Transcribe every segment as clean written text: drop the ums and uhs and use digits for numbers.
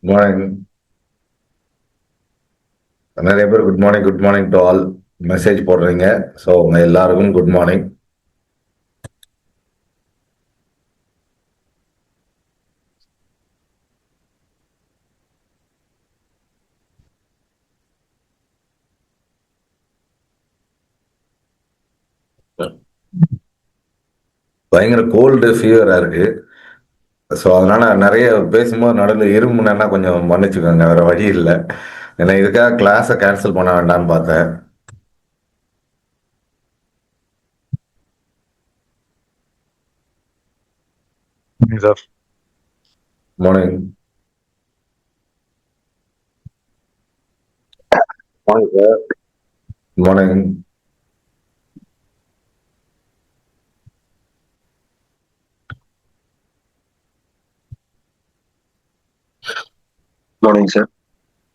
Morning. நிறைய பேர் good morning to all message போடுறீங்க. ஸோ உங்க எல்லாருக்கும் குட் மார்னிங். பயங்கர கோல்டு ஃபீவரா இருக்கு. ஸோ அதனால நிறைய பேசும்போது நடுவில் இருமுனா கொஞ்சம் மன்னிச்சுக்கோங்க, வேற வழி இல்லை. ஏன்னா இதுக்காக கிளாஸை கேன்சல் பண்ண வேண்டாம்னு பார்த்தேன். Sir morning. Morning sir. Morning. Morning sir.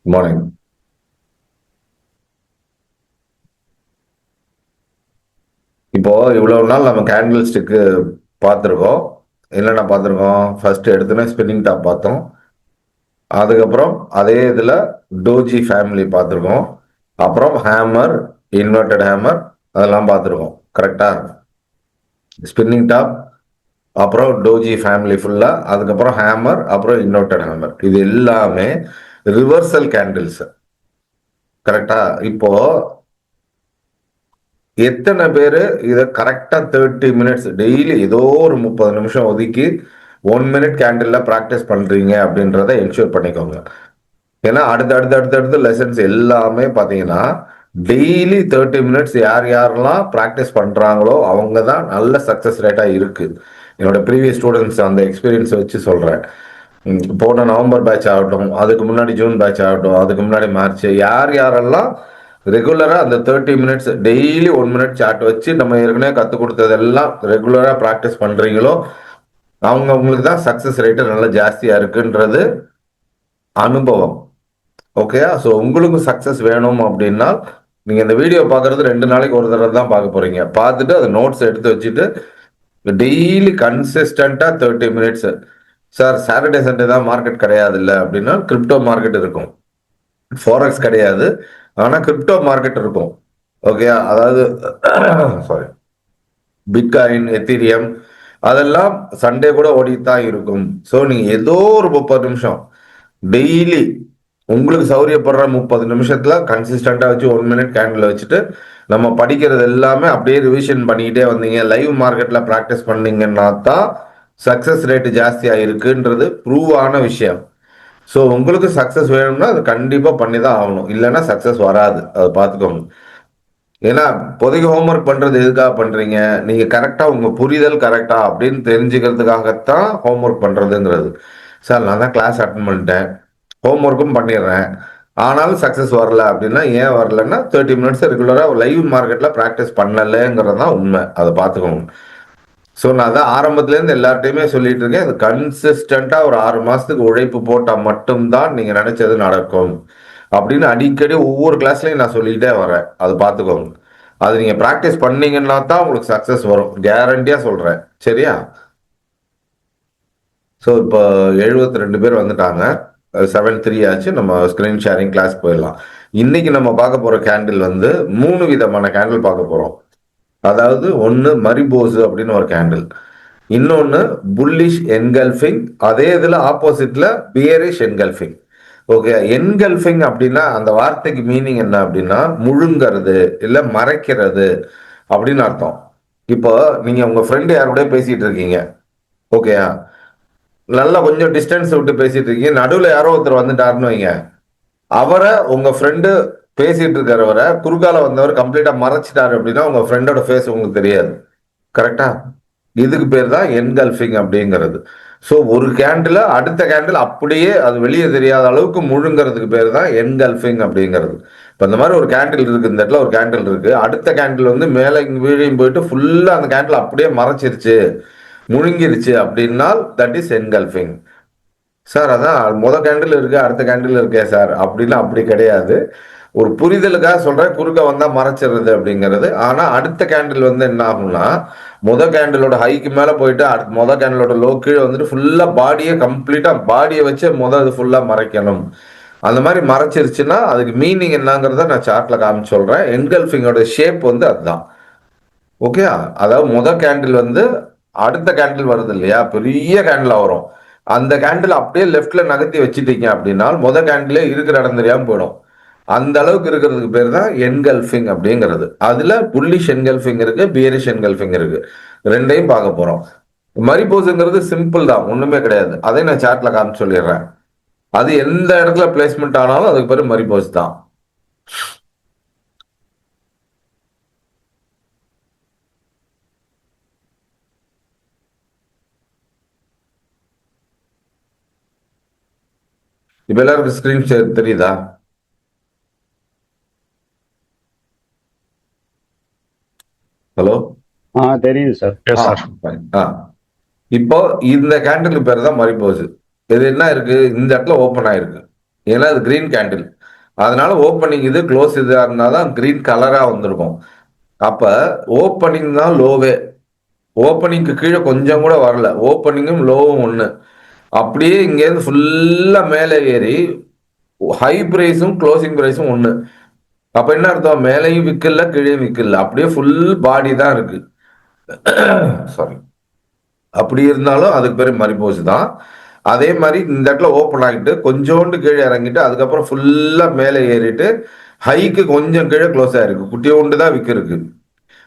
Morning. இப்போ இவ்வளவு நாள் நம்ம கேண்டில் ஸ்டிக்கு பார்த்துருக்கோம். என்னென்ன பார்த்துருக்கோம்? ஃபர்ஸ்ட் எடுத்தோன்னே ஸ்பின்னிங் டாப் பார்த்தோம். அதுக்கப்புறம் அதே இதில் டோஜி ஃபேமிலி பார்த்துருக்கோம். அப்புறம் ஹேமர், இன்வெர்டட் ஹேமர், அதெல்லாம் பார்த்துருக்கோம். கரெக்டா? ஸ்பின்னிங் டாப், அப்புறம் டோஜி ஃபேமிலி ஃபுல்லா, அதுக்கப்புறம் ஹேமர், அப்புறம் இன்வெர்டட் ஹேமர். இது எல்லாமே ரிவர்சல் கேண்டில்ஸ். கரெக்டா? இப்போ எத்தனை பேர் இதை கரெக்டா 30 மினிட்ஸ் டெய்லி ஏதோ ஒரு 30 நிமிஷம் ஒதுக்கி 1 மினிட் கேண்டில்ல ப்ராக்டிஸ் பண்றீங்க அப்படின்றத என்ஷூர் பண்ணிக்கோங்க. ஏன்னா அடுத்தடுத்து லெசன்ஸ் எல்லாமே பார்த்தீங்கன்னா டெய்லி 30 மினிட்ஸ் யார் யாரெல்லாம் ப்ராக்டிஸ் பண்றாங்களோ அவங்க தான் நல்ல சக்சஸ் ரேட்டா இருக்கு. என்னோட ப்ரீவியஸ் ஸ்டூடெண்ட்ஸ் அந்த எக்ஸ்பீரியன்ஸ் வச்சு சொல்றேன். போன நவம்பர் பேட்ச் ஆகட்டும், அதுக்கு முன்னாடி ஜூன் பேட்ச் ஆகட்டும், அதுக்கு முன்னாடி மார்ச், யார் யாரெல்லாம் ரெகுலரா அந்த 30 மினிட்ஸ் டெய்லி 1 மினிட் சார்ட் வச்சு நம்ம ஏற்கனவே கற்றுக் கொடுத்ததெல்லாம் ரெகுலரா ப்ராக்டிஸ் பண்றீங்களோ அவங்களுக்கு தான் சக்சஸ் ரேட்டு நல்லா ஜாஸ்தியா இருக்குன்றது அனுபவம். ஓகேயா? ஸோ உங்களுக்கு சக்சஸ் வேணும் அப்படின்னா நீங்க இந்த வீடியோ பார்க்கறது 2 நாளைக்கு ஒரு தடவை தான் பார்க்க போறீங்க. பார்த்துட்டு அதை நோட்ஸ் எடுத்து வச்சுட்டு டெய்லி கன்சிஸ்டண்டா 30 மினிட்ஸ். சார் சாட்டர்டே சண்டே தான் மார்க்கெட் கிடையாது இல்லை அப்படின்னா கிரிப்டோ மார்க்கெட் இருக்கும். ஃபாரெக்ஸ் கிடையாது, ஆனா கிரிப்டோ மார்க்கெட் இருக்கும். ஓகேயா? அதாவது சாரி, பிட்காயின், எத்தீரியம், அதெல்லாம் சண்டே கூட ஓடிட்டு தான் இருக்கும். ஸோ நீங்க ஏதோ ஒரு 30 நிமிஷம் டெய்லி உங்களுக்கு சௌரியப்படுற 30 நிமிஷத்துல கன்சிஸ்டண்டா வச்சு 1 மினிட் கேண்டில் வச்சுட்டு நம்ம படிக்கிறது எல்லாமே அப்படியே ரிவிஷன் பண்ணிக்கிட்டே வந்தீங்க, லைவ் மார்க்கெட்ல ப்ராக்டிஸ் பண்ணீங்கன்னா தான் சக்சஸ் ரேட்டு ஜாஸ்தியா இருக்குன்றது ப்ரூவ் ஆன விஷயம். ஸோ உங்களுக்கு சக்சஸ் வேணும்னா அது கண்டிப்பா பண்ணி தான் ஆகணும், இல்லைன்னா சக்சஸ் வராது. அதை பார்த்துக்கோங்க. ஏன்னா இப்போதைக்கு ஹோம்ஒர்க் பண்றது எதுக்காக பண்றீங்க? நீங்க கரெக்டா உங்க புரிதல் கரெக்டா அப்படின்னு தெரிஞ்சுக்கிறதுக்காகத்தான் ஹோம்ஒர்க் பண்றதுங்கிறது. சார் நான் தான் கிளாஸ் அட்டன் பண்ணிட்டேன், ஹோம்ஒர்க்கும் பண்ணிடுறேன், ஆனாலும் சக்சஸ் வரல அப்படின்னா ஏன் வரலன்னா 30 மினிட்ஸ் ரெகுலரா லைவ் மார்க்கெட்ல ப்ராக்டிஸ் பண்ணலங்கிறது தான் உண்மை. அதை பார்த்துக்கோங்க. ஸோ நான் தான் ஆரம்பத்துலேருந்து எல்லார்ட்டையுமே சொல்லிட்டு இருக்கேன், இது கன்சிஸ்டண்டா ஒரு 6 மாசத்துக்கு உழைப்பு போட்டால் மட்டும்தான் நீங்க நினைச்சது நடக்கும் அப்படின்னு அடிக்கடி ஒவ்வொரு கிளாஸ்லயும் நான் சொல்லிக்கிட்டே வரேன். அது பார்த்துக்கோங்க. அது நீங்க ப்ராக்டிஸ் பண்ணீங்கன்னா தான் உங்களுக்கு சக்சஸ் வரும், கேரண்டியா சொல்றேன். சரியா? ஸோ இப்போ 72 பேர் வந்துட்டாங்க. 7:03 ஆச்சு. நம்ம ஸ்கிரீன் ஷேரிங் கிளாஸ் போயிடலாம். இன்னைக்கு நம்ம பார்க்க போற கேண்டில் வந்து 3 விதமான கேண்டில் பார்க்க போறோம். அதாவது ஒன்னு மரிபோஸ் அப்படின்னு ஒரு கேண்டில், இன்னொன்னு புல்லிஷ் என்கல்ஃபிங், அதே இதுல ஆப்போசிட்ல பியரிஷ் என்கல்ஃபிங். ஓகே, என்கல்ஃபிங் அப்படின்னா அந்த வார்த்தைக்கு மீனிங் என்ன அப்படின்னா முழுங்கிறது இல்ல மறைக்கிறது அப்படின்னு அர்த்தம். இப்போ நீங்க உங்க ஃப்ரெண்டு யாரோட பேசிட்டு இருக்கீங்க, ஓகேயா? நல்லா கொஞ்சம் டிஸ்டன்ஸ் விட்டு பேசிட்டு இருக்கீங்க, நடுவுல யாரோ ஒருத்தர் வந்துட்டாருன்னு வைங்க, அவரை உங்க ஃப்ரெண்டு பேசிட்டு இருக்கிறவரை குறுக்கால வந்தவர் கம்ப்ளீட்டா மறைச்சிட்டாரு அப்படின்னா உங்க ஃப்ரெண்டோட ஃபேஸ் உங்களுக்கு தெரியாது. கரெக்டா? இதுக்கு பேர் தான் என்கல்ஃபிங் அப்படிங்கிறது. ஸோ ஒரு கேண்டில் அடுத்த கேண்டில் அப்படியே அது வெளியே தெரியாத அளவுக்கு முழுங்கிறதுக்கு பேர் தான் என்கல்ஃபிங் அப்படிங்கிறது. இப்போ இந்த மாதிரி ஒரு கேண்டில் இருக்கு, இந்த இடத்துல ஒரு கேண்டில் இருக்கு, அடுத்த கேண்டில் வந்து மேலே வீழையும் போயிட்டு ஃபுல்லா அந்த கேண்டில் அப்படியே மறைச்சிருச்சு, முழுங்கிருச்சு அப்படின்னா தட் இஸ் என்கல்ஃபிங். சார் அதான் முத கேண்டில் இருக்கு அடுத்த கேண்டில் இருக்கே சார் அப்படின்னா அப்படி கிடையாது. ஒரு புரிதலுக்காக சொல்றேன், குறுக்க வந்தா மறைச்சிடுறது அப்படிங்கிறது. ஆனா அடுத்த கேண்டில் வந்து என்ன ஆகும்னா கேண்டிலோட ஹைக்கு மேல போயிட்டு அடுத்த கேண்டிலோட லோ கீழே வந்துட்டு ஃபுல்லா பாடியை கம்ப்ளீட்டா பாடியை வச்சு அது ஃபுல்லா மறைக்கணும். அந்த மாதிரி மறைச்சிருச்சுன்னா அதுக்கு மீனிங் என்னங்கிறத நான் சார்ட்ல காமிச்சு சொல்றேன். என்கல்ஃபிங்கோட ஷேப் வந்து அதுதான். ஓகே, அதாவது கேண்டில் வந்து அடுத்த கேண்டில் வருது இல்லையா, பெரிய கேண்டிலா வரும். அந்த கேண்டில் அப்படியே லெஃப்ட்ல நகர்த்தி வச்சுட்டீங்க அப்படின்னா கேண்டிலே இருக்கிற இடம் தெரியாம போயிடும். அந்த அளவுக்கு இருக்கிறதுக்கு பேர் தான் என்கல்ஃபிங் அப்படிங்கிறது. அதுல புல்லிஷ் என்கல்ஃபிங் இருக்கு, பியரிஷ் என்கல்ஃபிங் இருக்கு. ரெண்டையும் பார்க்க போறோம். மரிபோஸுங்கிறது சிம்பிள் தான், ஒண்ணுமே கிடையாது. அதை நான் சார்ட்ல காமிச்சு சொல்லிடுறேன். அது எந்த இடத்துல பிளேஸ்மெண்ட் ஆனாலும் அதுக்கு பேரு மரிபோஸ் தான். இப்ப எல்லாருக்கும் ஸ்கிரீன் ஷேர் தெரியுதா? ஹலோ, தெரியுது சார். Yes sir. இப்போ இந்த கேண்டில் பேர் தான் மரிபோஸ். இது என்ன இருக்கு, இந்த இடத்துல ஓப்பன் ஆயிருக்கு. ஏன்னா அது கிரீன் கேண்டில், அதனால ஓப்பனிங் இது க்ளோஸ் இதா இருந்தாதான் கிரீன் கலரா வந்திருக்கும். அப்ப ஓப்பனிங் தான் லோவே. ஓப்பனிங்க்கு கீழே கொஞ்சம் கூட வரல. ஓப்பனிங்கும் லோவும் ஒண்ணு. அப்படியே இங்கேருந்து ஃபுல்லா மேலே ஏறி ஹை பிரைஸும் க்ளோசிங் பிரைஸும் ஒண்ணு. அப்ப என்ன அர்த்தம், மேலையும் விக்கல கீழே விக்கல, அப்படியே ஃபுல் பாடி தான் இருக்கு. சாரி, அப்படி இருந்தாலும் அதுக்கு பேரு மரிபோஸ் தான். அதே மாதிரி இந்த இடத்துல ஓப்பன் ஆகிட்டு கொஞ்சோண்டு கீழே இறங்கிட்டு அதுக்கப்புறம் ஃபுல்லா மேலே ஏறிட்டு ஹைக்கு கொஞ்சம் கீழே க்ளோஸ் ஆயிருக்கு. குட்டியோண்டு தான் விக்கு இருக்கு,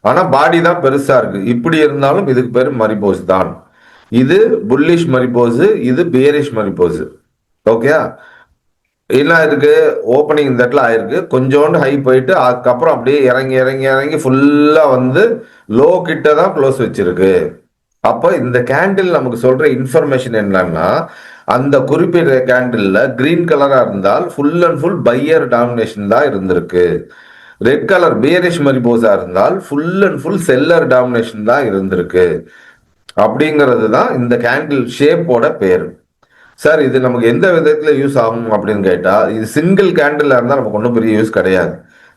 ஆனா பாடி தான் பெருசா இருக்கு. இப்படி இருந்தாலும் இதுக்கு பேரு மரிபோஸ் தான். இது புல்லிஷ் மரிபோஸ், இது பேரிஷ் மரிபோஸ். ஓகே, என்ன இருக்கு, ஓப்பனிங் இந்த இடத்துல ஆயிருக்கு, கொஞ்சோண்டு ஹை போயிட்டு அதுக்கப்புறம் அப்படியே இறங்கி இறங்கி இறங்கி ஃபுல்லா வந்து லோ கிட்ட தான் க்ளோஸ் வச்சிருக்கு. அப்ப இந்த கேண்டில் நமக்கு சொல்ற இன்ஃபர்மேஷன் என்னன்னா, அந்த குறிப்பிட்ட கேண்டில்ல கிரீன் கலரா இருந்தால் full and full buyer domination தான் இருந்திருக்கு. ரெட் கலர் பியரிஷ் மரிபோஸா இருந்தால் full and full seller domination தான் இருந்திருக்கு. அப்படிங்கிறது தான் இந்த கேண்டில் ஷேப்போட பேர். சார் இது நமக்கு எந்த விதத்துல யூஸ் ஆகும் அப்படின்னு கேட்டா, இது சிங்கிள் கேண்டில் இருந்தா நமக்கு ஒன்றும் பெரிய யூஸ் கிடையாது.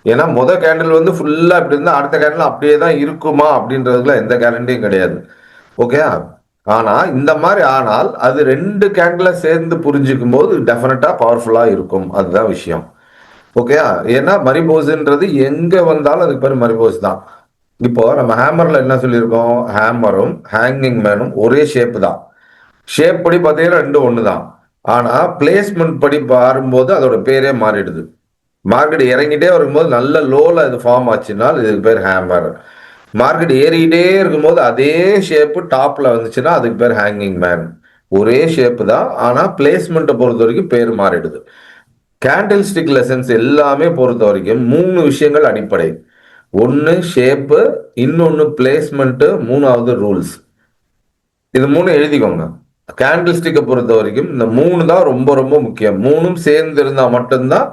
ஏன்னா கேண்டில் வந்து ஃபுல்லா இப்படி இருந்தா அடுத்த கேண்டில் அப்படியே தான் இருக்குமா அப்படின்றதுல எந்த கேரண்டியும் கிடையாது. ஓகே, ஆனா இந்த மாதிரி ஆனால் அது ரெண்டு கேண்டில சேர்ந்து புரிஞ்சுக்கும் போது டெஃபினட்டா பவர்ஃபுல்லா இருக்கும். அதுதான் விஷயம். ஓகே, ஏன்னா மரிபோஸ்ன்றது எங்க வந்தாலும் அதுக்கு பேர் மரிபோஸ் தான். இப்போ நம்ம ஹேமர்ல என்ன சொல்லியிருக்கோம், ஹேமரும் ஹேங்கிங் மேனும் ஒரே ஷேப் தான். ஷேப் படி பார்த்தீங்கன்னா ரெண்டும் ஒன்று தான். ஆனா பிளேஸ்மெண்ட் படி மாறும்போது அதோட பேரே மாறிடுது. மார்க்கெட் இறங்கிட்டே வரும்போது நல்ல லோல இது ஃபார்ம் ஆச்சுன்னா இதுக்கு பேர் ஹேமர். மார்க்கெட் ஏறிக்கிட்டே இருக்கும்போது அதே ஷேப்பு டாப்ல வந்துச்சுன்னா அதுக்கு பேர் ஹேங்கிங் மேன். ஒரே ஷேப்பு தான், ஆனா பிளேஸ்மெண்ட்டை பொறுத்த வரைக்கும் பேர் மாறிடுது. கேண்டில் ஸ்டிக் லெசன்ஸ் எல்லாமே பொறுத்த வரைக்கும் 3 விஷயங்கள் அடிப்படை. ஒன்னு ஷேப்பு, இன்னொன்னு பிளேஸ்மெண்ட், மூணாவது ரூல்ஸ். இது 3 எழுதிக்கோங்க. கேண்டில் ஸ்டிக்கை பொறுத்த வரைக்கும் இந்த 3 தான் ரொம்ப ரொம்ப முக்கியம். 3ம் சேர்ந்து இருந்தா மட்டும்தான்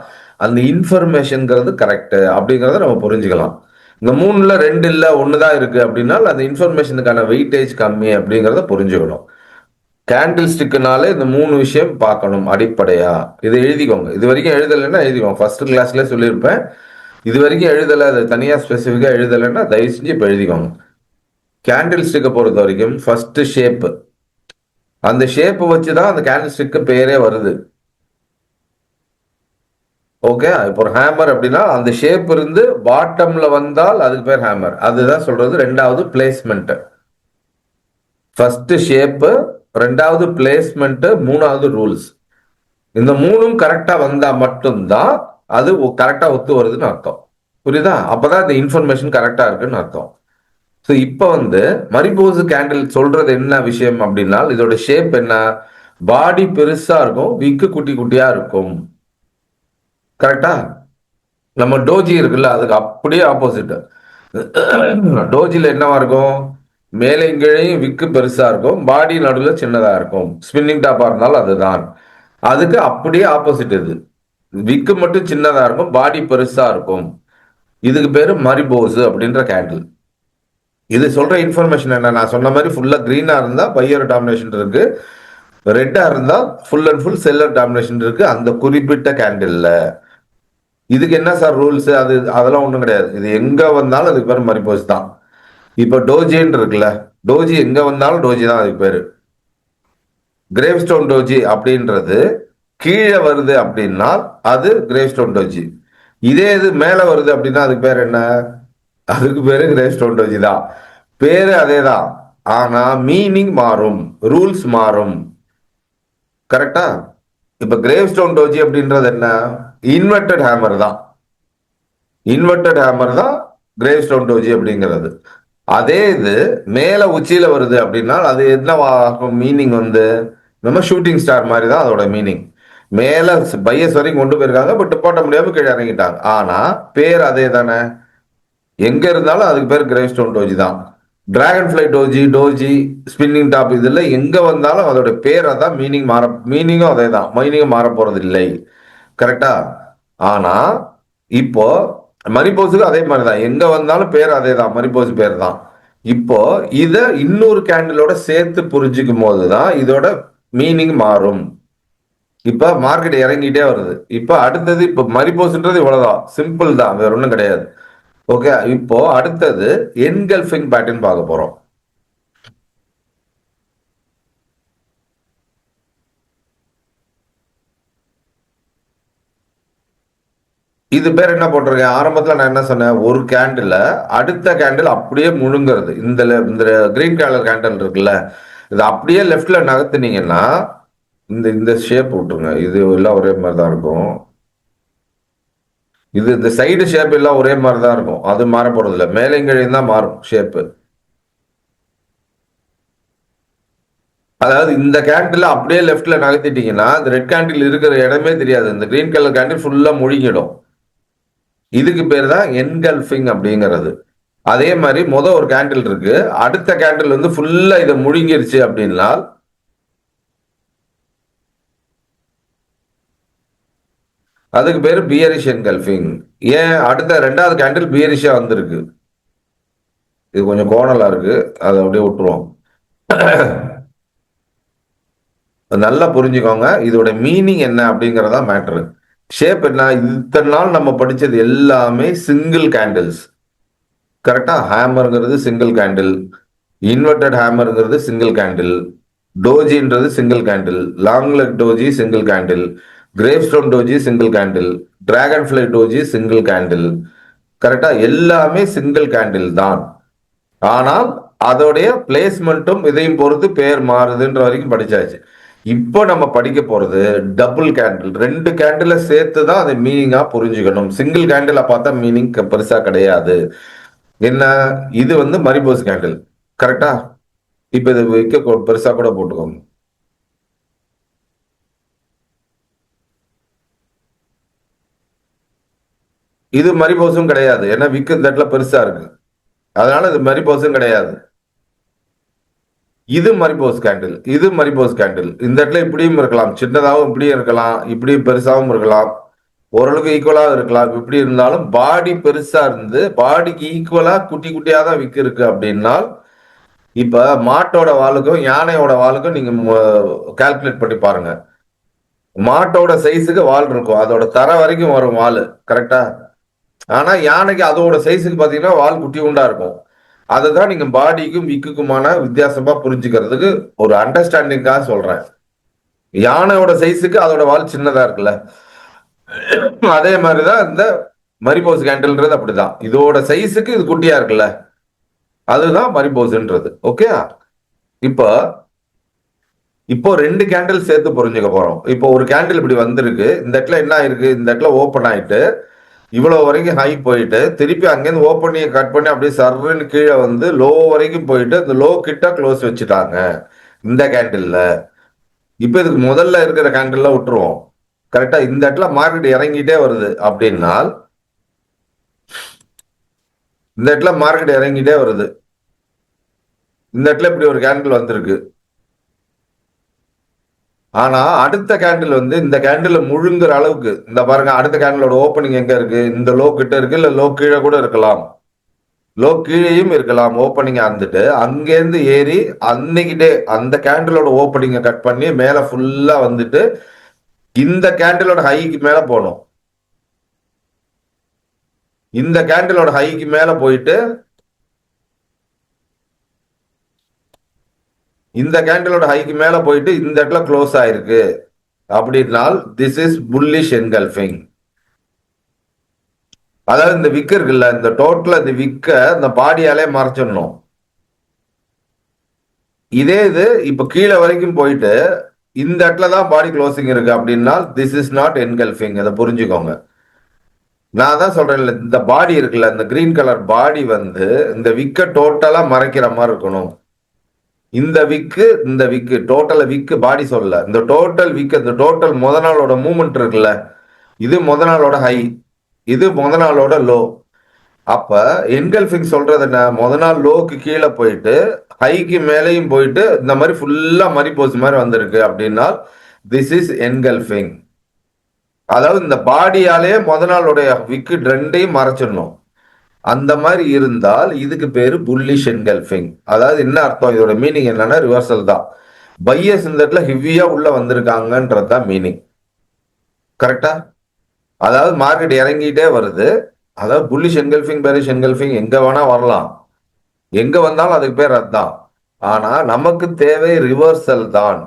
அந்த இன்ஃபர்மேஷன்ங்கிறது கரெக்ட் அப்படிங்கிறத நம்ம புரிஞ்சுக்கலாம். இந்த 3ல 2 இல்ல 1 தான் இருக்கு அப்படின்னா அந்த இன்ஃபர்மேஷனுக்கான வெயிட்டேஜ் கம்மி அப்படிங்கிறத புரிஞ்சுக்கணும். கேண்டில் ஸ்டிக்குனாலே இந்த 3 விஷயம் பார்க்கணும் அடிப்படையா. இதை எழுதிக்கோங்க. இது வரைக்கும் எழுதலைன்னா எழுதிக்கோங்க. ஃபர்ஸ்ட் கிளாஸ்ல சொல்லியிருப்பேன். இது வரைக்கும் எழுதலை, அது தனியா ஸ்பெசிஃபிக்கா எழுதலைன்னா தயவு செஞ்சு இப்போ எழுதிக்கோங்க. கேண்டில் ஸ்டிக்கை பொறுத்த வரைக்கும் ஃபர்ஸ்ட் ஷேப். அந்த ஷேப்பை வச்சுதான் அந்த கேண்டில் ஸ்டிக்கு பேரே வருது. ஓகே, இப்போ ஒரு ஹேமர் அப்படின்னா அந்த ஷேப் இருந்து பாட்டம்ல வந்தால் அதுக்கு பேர் ஹேமர். அதுதான் சொல்றது. ரெண்டாவது பிளேஸ்மெண்ட். ஃபர்ஸ்ட் ஷேப்பு, ரெண்டாவது பிளேஸ்மெண்ட், மூணாவது ரூல்ஸ். இந்த 3ம் கரெக்டா வந்தா மட்டும்தான் அது கரெக்டா ஒத்து வருதுன்னு அர்த்தம். புரியுதா? அப்பதான் இந்த இன்ஃபர்மேஷன் கரெக்டா இருக்குன்னு அர்த்தம். ஸோ இப்போ வந்து மரிபோஸ் கேண்டில் சொல்றது என்ன விஷயம் அப்படின்னா, இதோட ஷேப் என்ன, பாடி பெருசா இருக்கும், விக்கு குட்டி குட்டியா இருக்கும். கரெக்டா? நம்ம டோஜி இருக்குல்ல, அதுக்கு அப்படியே ஆப்போசிட். டோஜில என்னவா இருக்கும், மேலே கீழையும் விக்கு பெருசா இருக்கும், பாடி நடுவில் சின்னதா இருக்கும். ஸ்பின்னிங் டாப்பா இருந்தாலும் அதுதான். அதுக்கு அப்படியே ஆப்போசிட் இது. விக்கு மட்டும் சின்னதா இருக்கும், பாடி பெருசா இருக்கும். இதுக்கு பேரு மரிபோஸ் அப்படின்ற கேண்டில். இது சொல்ற இன்ஃபர்மேஷன் என்ன, நான் சொன்ன மாதிரி ஃபுல்லா கிரீனா இருந்தா பையர் டாமினேஷன் இருக்கு, ரெட்டா இருந்தா full and full seller domination இருக்கு அந்த குறிப்பிட்ட கேண்டில்ல. இதுக்கு என்ன சார் ரூல்ஸ், அதெல்லாம் ஒண்ணும் கிடையாது. இது எங்க வந்தாலும் அதுக்கு பேர் மரிபோஸ் தான். இப்ப டோஜின்னு இருக்குல்ல, டோஜி எங்க வந்தாலும் டோஜி தான் அதுக்கு பேரு. கிரேவ் ஸ்டோன் டோஜி அப்படின்றது கீழே வருது அப்படின்னா அது கிரேவ் ஸ்டோன் டோஜி. இதே இது மேல வருது அப்படின்னா அதுக்கு பேர் என்ன? அதுக்கு பேரு கிரேவ் ஸ்டோன் டோஜி தான். பேரு அதேதான், ஆனா மீனிங் மாறும், ரூல்ஸ் மாறும். கரெக்டா? இப்ப கிரேவ் ஸ்டோன் டோஜி அப்படின்றது என்ன? இன்வெர்டட் ஹேமர் தான். இன்வெர்டட் ஹேமர் தான் கிரேவ் ஸ்டோன் டோஜி அப்படிங்கிறது. அதே இது மேல உச்சியில வருது அப்படின்னா அது என்னவாகும் மீனிங் வந்து? நம்ம ஷூட்டிங் ஸ்டார் மாதிரி தான் அதோட மீனிங். மேல பையஸ் வரைக்கும் கொண்டு போயிருக்காங்க, பட் போட்ட முடியாம கீழே இறங்கிட்டாங்க. ஆனா பேர் அதே தானே. எங்க இருந்தாலும் அதுக்கு பேர் கிரேவ் ஸ்டோன் டோஜி தான். Dragon fly doji, doji, spinning top, இதுல எங்க வந்தாலும் அதோட பேர் அதான், மீனிங்கும் அதே தான், மீனிங்கும் மாற போறது இல்லை. கரெக்டா? ஆனா இப்போ மரிபோஸுக்கு அதே மாதிரி தான், எங்க வந்தாலும் பேர் அதே தான், மரிபோஸ் பேர் தான். இப்போ இத இன்னொரு கேண்டிலோட சேர்த்து புரிஞ்சுக்கும் போதுதான் இதோட மீனிங் மாறும். இப்ப மார்க்கெட் இறங்கிட்டே வருது. இப்ப அடுத்தது, இப்ப மரிபோஸ்ன்றது இவ்வளவுதான், சிம்பிள் தான், வேற ஒண்ணும் கிடையாது. ஓகே, இப்போ அடுத்தது என்கல்ஃபிங் பேட்டர்ன் பார்க்க போறோம். இது பேர் என்ன போட்டிருக்கேன்? ஆரம்பத்துல நான் என்ன சொன்னேன்? ஒரு கேண்டில் அடுத்த கேண்டில் அப்படியே முழுங்குறது. இந்த கிரீன் கலர் கேண்டில் இருக்குல்ல, இது அப்படியே லெஃப்ட்ல நகர்த்துனீங்கன்னா இந்த இந்த ஷேப் விட்டுருங்க, இது எல்லாம் ஒரே மாதிரி தான் இருக்கும். இது இந்த சைடு ஷேப் எல்லாம் ஒரே மாதிரி தான் இருக்கும், அது மாற போறது இல்லை. மேலைங்கழையும் தான் மாறும் ஷேப்பு. அதாவது இந்த கேண்டில் அப்படியே லெஃப்ட்ல நகர்த்திட்டீங்கன்னா இந்த ரெட் கேண்டில் இருக்கிற இடமே தெரியாது, இந்த கிரீன் கலர் கேண்டில் ஃபுல்லா முழுங்கிடும். இதுக்கு பேர் தான் என்கல்ஃபிங் அப்படிங்கிறது. அதே மாதிரி ஒரு கேண்டில் இருக்கு, அடுத்த கேண்டில் வந்து ஃபுல்லா இதை முழுங்கிருச்சு அப்படின்னா அதுக்கு பேரு பியரிஷ் என்கல்ஃபிங். ஏன்? அடுத்த ரெண்டாவது கேண்டில் பியரிஷா வந்திருக்கு. இது கொஞ்சம் கோணலா இருக்கு, அதை அப்படியே விட்டுருவோம். நல்லா புரிஞ்சுக்கோங்க, இதோட மீனிங் என்ன அப்படிங்கறதா மேட்ரு. ஷேப் என்ன? இத்தனை நாள் நம்ம படிச்சது எல்லாமே சிங்கிள் கேண்டில்ஸ். கரெக்டா? ஹேமர்ங்கிறது சிங்கிள் கேண்டில், இன்வெர்டட் ஹேமர்ங்கிறது சிங்கிள் கேண்டில், டோஜின்றது single candle, long leg doji single candle, gravestone doji single candle, dragonfly doji single candle. கரெக்டா? எல்லாமே சிங்கிள் கேண்டில் தான். ஆனால் அதோடைய பிளேஸ்மெண்ட்டும் இதையும் பொறுத்து பேர் மாறுதுன்ற வரைக்கும் படிச்சாச்சு. இப்போ நம்ம படிக்க போறது டபுள் கேண்டில். ரெண்டு கேண்டில சேர்த்து தான் அதை மீனிங்கா புரிஞ்சுக்கணும். சிங்கிள் கேண்டில பார்த்தா மீனிங் பெருசா கிடையாது. என்ன? இது வந்து மரிபோஸ் கேண்டில். கரெக்டா? இப்ப இது வைக்க பெருசா கூட போட்டுக்கோங்க. இது மரிபோஸும் கிடையாது, ஏன்னா விக்கு இந்த இடத்துல பெருசா இருக்கு, அதனால இது மரிபோஸும் கிடையாது. இது மரிபோஸ் கேண்டில், இது மரிபோஸ் கேண்டில். இந்த இடத்துல இப்படியும் இருக்கலாம், சின்னதாகவும் இப்படியும் இருக்கலாம், இப்படியும் பெருசாகவும் இருக்கலாம், ஓரளவுக்கு ஈக்குவலா இருக்கலாம். இப்படி இருந்தாலும் பாடி பெருசா இருந்து பாடிக்கு ஈக்குவலா குட்டி குட்டியா தான் விக்கு இருக்கு அப்படின்னா, இப்ப மாட்டோட வாலுக்கும் யானையோட வாலுக்கும் நீங்க கால்குலேட் பண்ணி பாருங்க. மாட்டோட சைஸுக்கு வால் இருக்கும், அதோட தர வரைக்கும் வரும் வால். கரெக்டா? ஆனா யானைக்கு அதோட சைஸுக்கு பாத்தீங்கன்னா வால் குட்டி உண்டா இருக்கும். அதுதான் நீங்க பாடிக்கும் விக்குக்குமான வித்தியாசமா புரிஞ்சுக்கிறதுக்கு ஒரு அண்டர்ஸ்டாண்டிங்காக சொல்றேன். யானையோட சைஸுக்கு அதோட வால் சின்னதா இருக்குல்ல, அதே மாதிரிதான் இந்த மரிபோஸ் கேண்டில்ன்றது அப்படிதான். இதோட சைஸுக்கு இது குட்டியா இருக்குல்ல, அதுதான் மரிபோஸ்ன்றது. ஓகே, இப்போ இப்போ ரெண்டு கேண்டில் சேர்த்து புரிஞ்சுக்க போறோம். இப்போ ஒரு கேண்டில் இப்படி வந்திருக்கு, இந்த இடத்துல என்ன ஆயிருக்கு? இந்த இடத்துல ஓப்பன் ஆயிட்டு இவ்வளவு வரைக்கும் ஹை போயிட்டு திருப்பி அங்கேருந்து ஓப்பன் பண்ணி கட் பண்ணி அப்படியே சர்ன்னு கீழே வந்து லோ வரைக்கும் போயிட்டு இந்த லோ கிட்ட க்ளோஸ் வச்சுட்டாங்க இந்த கேண்டில்ல. இப்ப இதுக்கு முதல்ல இருக்கிற கேண்டில்ல விட்டுருவோம். கரெக்டா? இந்த இடத்துல மார்க்கெட் இறங்கிட்டே வருது அப்படின்னா, இந்த இடத்துல மார்க்கெட் இறங்கிட்டே வருது, இந்த இடத்துல இப்படி ஒரு கேண்டில் வந்திருக்கு. ஆனா அடுத்த கேண்டில் வந்து இந்த கேண்டில் முழுங்குற அளவுக்கு, இந்த பாருங்க, அடுத்த கேண்டிலோட ஓப்பனிங் எங்க இருக்கு? இந்த லோ கிட்ட இருக்கு, இல்ல லோ கீழே கூட இருக்கலாம், லோ கீழேயும் இருக்கலாம். ஓப்பனிங் வந்துட்டு அங்கேருந்து ஏறி அன்னைக்கிட்டே அந்த கேண்டிலோட ஓப்பனிங்கை கட் பண்ணி மேல ஃபுல்லா வந்துட்டு இந்த கேண்டிலோட ஹைக்கு மேல போகணும். இந்த கேண்டிலோட ஹைக்கு மேல போயிட்டு இந்த கேண்டிலோட ஹைக்கு மேல போயிட்டு இந்த இடத்துல க்ளோஸ் ஆயிருக்கு அப்படின்னால் திஸ் இஸ் புல்லிஷ் என்கல்ஃபிங். அதாவது இந்த விக் இருக்குல்ல, இந்த டோட்டல் இந்த விக்க இந்த பாடியாலே மறைச்சிடணும். இதே இது இப்ப கீழே வரைக்கும் போயிட்டு இந்த இடத்துல தான் பாடி க்ளோசிங் இருக்கு அப்படின்னா திஸ் இஸ் நாட் என்கல்ஃபிங். அதை புரிஞ்சுக்கோங்க. நான் தான் சொல்றேன்ல, இந்த பாடி இருக்குல்ல, இந்த கிரீன் கலர் பாடி வந்து இந்த விக்க டோட்டலா மறைக்கிற மாதிரி இருக்கணும். இந்த விக்கு டோட்டல் விக்கு பாடி சொல்ல, இந்த டோட்டல் விக்கு, இந்த டோட்டல் முத நாளோட மூவ்மெண்ட் இருக்குல்ல, இது முத நாளோட ஹை, இது முத நாளோட லோ. அப்ப என்கல்ஃபிங் சொல்றது என்ன, முத நாள் லோக்கு கீழே போயிட்டு ஹைக்கு மேலேயும் போயிட்டு இந்த மாதிரி ஃபுல்லா மரிபோஸ் மாதிரி வந்திருக்கு அப்படின்னா திஸ் இஸ் என்கல்ஃபிங். அதாவது இந்த பாடியாலே முத நாளுடைய விக்கு ரெண்டையும் மறைச்சிடணும். அந்த மாதிரி இருந்தால் இதுக்கு பேரு புல்லிஷ் என்கல்ஃபிங். அதாவது என்ன அர்த்தம், இதோட மீனிங் என்னன்னா ரிவர்சல் தான். பையர்ஸ் இந்த இடத்துல ஹெவியா உள்ள வந்திருக்காங்கன்றது தான் மீனிங். கரெக்டா? அதாவது மார்க்கெட் இறங்கிட்டே வருது. அதாவது புல்லிஷ் என்கல்ஃபிங் பேரிஷ் என்கல்ஃபிங் எங்க வேணா வரலாம், எங்க வந்தாலும் அதுக்கு பேர் அதுதான். ஆனா நமக்கு தேவை ரிவர்சல் தான்.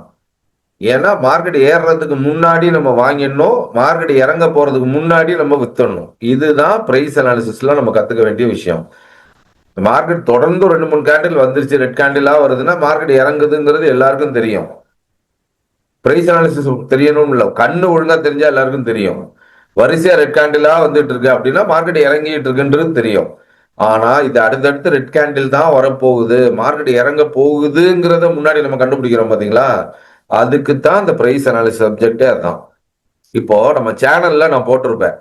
ஏன்னா மார்க்கெட் ஏறுறதுக்கு முன்னாடி நம்ம வாங்கிடணும், மார்க்கெட் இறங்க போறதுக்கு முன்னாடி நம்ம வித்துடணும். இதுதான் பிரைஸ் அனாலிசிஸ்ல நம்ம கத்துக்க வேண்டிய விஷயம். மார்க்கெட் தொடர்ந்து 2-3 கேண்டில் வந்துருச்சு, ரெட் கேண்டிலா வருதுன்னா மார்க்கெட் இறங்குதுங்கிறது எல்லாருக்கும் தெரியும். பிரைஸ் அனாலிசிஸ் தெரியணும் இல்ல, கண்ணு ஒழுங்கா தெரிஞ்சா எல்லாருக்கும் தெரியும். வரிசையா ரெட் கேண்டிலா வந்துட்டு இருக்கு அப்படின்னா மார்க்கெட் இறங்கிட்டு இருக்குன்றது தெரியும். ஆனா இது அடுத்தடுத்து ரெட் கேண்டில் தான் வரப்போகுது, மார்க்கெட் இறங்க போகுதுங்கிறத முன்னாடி நம்ம கண்டுபிடிக்கிறோம் பாத்தீங்களா, அதுக்கு தான் இந்த பிரைஸ் அனாலிசிஸ் சப்ஜெக்டே அதுதான். இப்போ நம்ம சேனல்ல நான் போட்டிருப்பேன்,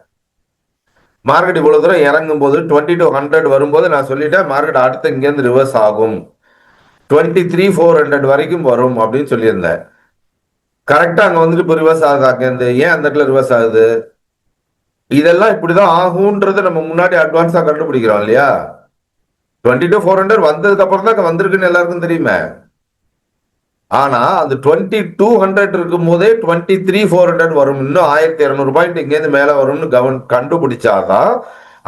மார்க்கெட் இவ்வளவு தூரம் இறங்கும் போது 20 to 100 வரும்போது நான் சொல்லிட்டேன் மார்க்கெட் அடுத்து இங்கேருந்து ரிவர்ஸ் ஆகும், 23,400 வரைக்கும் வரும் அப்படின்னு சொல்லியிருந்தேன். கரெக்டா அங்க வந்துட்டு இப்போ ரிவர்ஸ் ஆகுது. அங்க ஏன் அந்த இடத்துல ரிவர்ஸ் ஆகுது, இதெல்லாம் இப்படிதான் ஆகும்ன்றத நம்ம முன்னாடி அட்வான்ஸா கண்டுபிடிக்கிறோம் இல்லையா. 22,400 வந்ததுக்கு அப்புறம் தான் வந்திருக்குன்னு எல்லாருக்கும் தெரியுமே. ஆனா அந்த 2200 இருக்கும் போதே 23,400 வரும், இன்னும் 1,200 பாயிண்ட் இங்கேருந்து மேல வரும்னு கண்டுபிடிச்சாதான்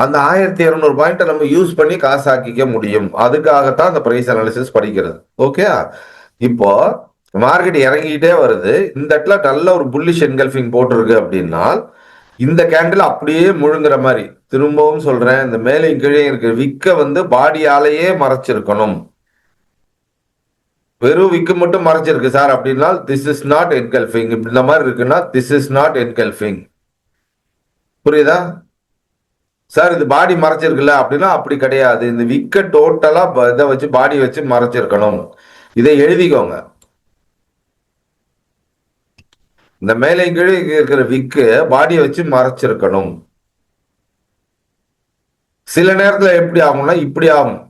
அந்த 1,200 பாயிண்ட நம்ம யூஸ் பண்ணி காசாக்கிக்க முடியும். அதுக்காகத்தான் அந்த பிரைஸ் அனாலிசிஸ் படிக்கிறது. ஓகே, இப்போ மார்க்கெட் இறங்கிட்டே வருது, இந்த இடத்துல நல்ல ஒரு புல்லிஷ் என்கல்ஃபிங் போட்டிருக்கு அப்படின்னா இந்த கேண்டில் அப்படியே முழுங்குற மாதிரி, திரும்பவும் சொல்றேன், இந்த மேலே கீழே இருக்கிற விக்க வந்து பாடியாலேயே மறைச்சிருக்கணும். வெறும் விக்கு மட்டும் மறைச்சிருக்கு சார் அப்படின்னா திஸ் இஸ் நாட் என்கல்ஃபிங். இந்த மாதிரி இருக்குன்னா திஸ் இஸ் நாட் என்கல்ஃபிங். புரியுதா சார்? இது பாடி மறைச்சிருக்குல்ல அப்படின்னா அப்படி கிடையாது, இந்த விக்க டோட்டலா இதை வச்சு பாடி வச்சு மறைச்சிருக்கணும். இதை எழுதிக்கோங்க. இந்த மேலே கீழே இருக்கிற விக்கு பாடியை வச்சு மறைச்சிருக்கணும். சில நேரத்துல எப்படி ஆகும்னா இப்படி ஆகும்.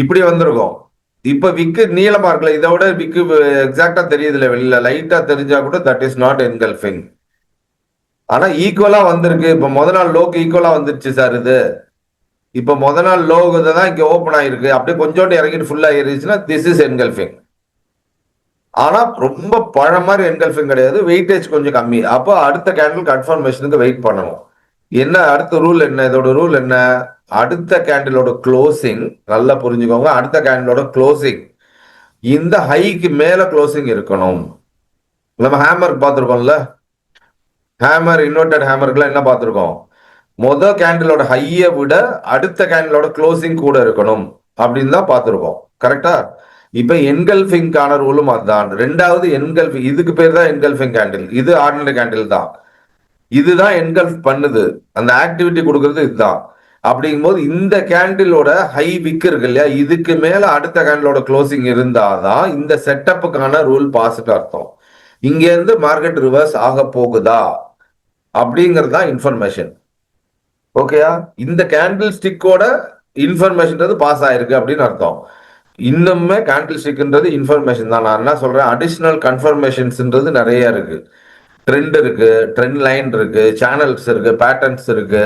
இப்படி வந்திருக்கும். இப்ப விக்கு நீளமா இருக்குல்ல, இதை விட விக்கு எக்ஸாக்டா தெரியுதுல வெளியில, லைட்டா தெரிஞ்சா கூட தட் இஸ் நாட் என்கல்ஃபிங். ஆனா ஈக்குவலா வந்திருக்கு. இப்ப முத நாள் லோக்கு ஈக்குவலா வந்துருச்சு சார். இது இப்ப முத நாள் லோ தான் இங்க ஓபன் ஆயிருக்கு, அப்படியே கொஞ்சோண்டு இறங்கிட்டு ஃபுல்லா ஏறிச்சுன்னா திஸ் இஸ் என்கல்ஃபிங். ஆனா ரொம்ப பழ மாதிரி என்கல்ஃபிங் கிடையாது, வெயிட்டேஜ் கொஞ்சம் கம்மி. அப்போ அடுத்த கேண்டில் கன்ஃபர்மேஷனுக்கு வெயிட் பண்ணணும். என்ன அடுத்த ரூல் என்ன, இதோட ரூல் என்ன, அடுத்த கேண்டிலோட க்ளோசிங் நல்லா புரிஞ்சுக்கோங்க. அடுத்த கேண்டிலோட க்ளோசிங் இந்த ஹைக்கு மேல க்ளோசிங் இருக்கணும். நம்ம ஹேமர் பார்த்துருக்கோம்ல, ஹேமர் இன்வெர்டட் ஹேமருக்குலாம் என்ன பார்த்துருக்கோம், மொதல் கேண்டிலோட ஹையை விட அடுத்த கேண்டிலோட க்ளோசிங் கூட இருக்கணும் அப்படின்னு தான் பார்த்துருக்கோம். கரெக்டா? இப்ப என்கல்ஃபிங்கான ரூலும் அதுதான். ரெண்டாவது என்கல்ஃபிங், இதுக்கு பேர் தான் என்கல்ஃபிங் கேண்டில், இது ஆர்டினரி கேண்டில் தான். இதுதான் என்கல்ஃப் பண்ணுது, அந்த ஆக்டிவிட்டி கொடுக்கறது இதுதான். அப்படிங்கும்போது இந்த கேண்டிலோட ஹை விக் இருக்கு இல்லையா, இதுக்கு மேல அடுத்த கேண்டிலோட க்ளோசிங் இருந்தாதான் இந்த செட்டப்புக்கான ரூல் பாஸ்ட் அர்த்தம். இங்க இருந்து மார்க்கெட் ரிவர்ஸ் ஆக போகுதா அப்படிங்கிறது தான் இன்ஃபர்மேஷன். ஓகேயா? இந்த கேண்டில் ஸ்டிக்கோட இன்ஃபர்மேஷன் பாஸ் ஆயிருக்கு அப்படின்னு அர்த்தம். இன்னுமே கேண்டில் ஸ்டிக்ன்றது இன்ஃபர்மேஷன் தான். நான் என்ன சொல்றேன், அடிஷனல் கன்ஃபர்மேஷன்ஸ்ன்றது நிறைய இருக்கு. ட்ரெண்ட் இருக்கு, ட்ரெண்ட் லைன் இருக்கு, சேனல்ஸ் இருக்கு, பேட்டர்ன்ஸ் இருக்கு,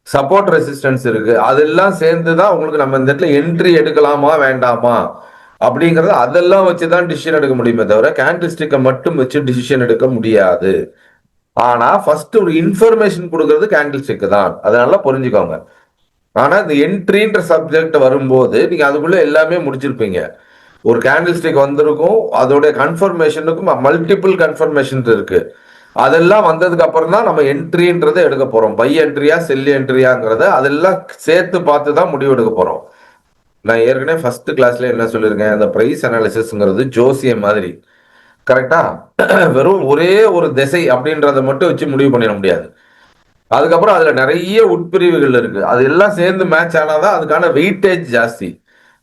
சப்போர்ட் ரெசிஸ்டன்ஸ் இருக்கு. அதெல்லாம் சேர்ந்துதான் உங்களுக்கு நம்ம இந்த இடத்துல என்ட்ரி எடுக்கலாமா வேண்டாமா அப்படிங்கறது, அதெல்லாம் வச்சுதான் டிசிஷன் எடுக்க முடியுமே தவிர கேண்டில் ஸ்டிக்கை மட்டும் வச்சு டிசிஷன் எடுக்க முடியாது. ஆனா ஃபர்ஸ்ட் ஒரு இன்ஃபர்மேஷன் கொடுக்கறது கேண்டில் ஸ்டிக் தான். அதனால புரிஞ்சுக்கோங்க. ஆனா இந்த என்ட்ரின்ற சப்ஜெக்ட் வரும்போது நீங்க அதுக்குள்ள எல்லாமே முடிச்சிருப்பீங்க. ஒரு கேண்டில் ஸ்டிக் வந்திருக்கும், அதோட கன்ஃபர்மேஷனுக்கும் மல்டிபிள் கன்ஃபர்மேஷன் இருக்கு. அதெல்லாம் வந்ததுக்கு அப்புறம் தான் நம்ம என்ட்ரின்றதை எடுக்க போறோம். பை என்ட்ரியா செல் என்ட்ரியாங்கிறத அதெல்லாம் சேர்த்து பார்த்து தான் முடிவு எடுக்க போறோம். நான் ஏற்கனவே ஃபர்ஸ்ட் கிளாஸ்ல என்ன சொல்லியிருக்கேன், அந்த பிரைஸ் அனாலிசிஸ்ங்கிறது ஜோசியம் மாதிரி. கரெக்டா? வெறும் ஒரே ஒரு திசை அப்படின்றத மட்டும் வச்சு முடிவு பண்ணிட முடியாது. அதுக்கப்புறம் அதுல நிறைய உட்பிரிவுகள் இருக்கு. அது எல்லாம் சேர்ந்து மேட்ச் ஆனாதான் அதுக்கான வெயிட்டேஜ் ஜாஸ்தி.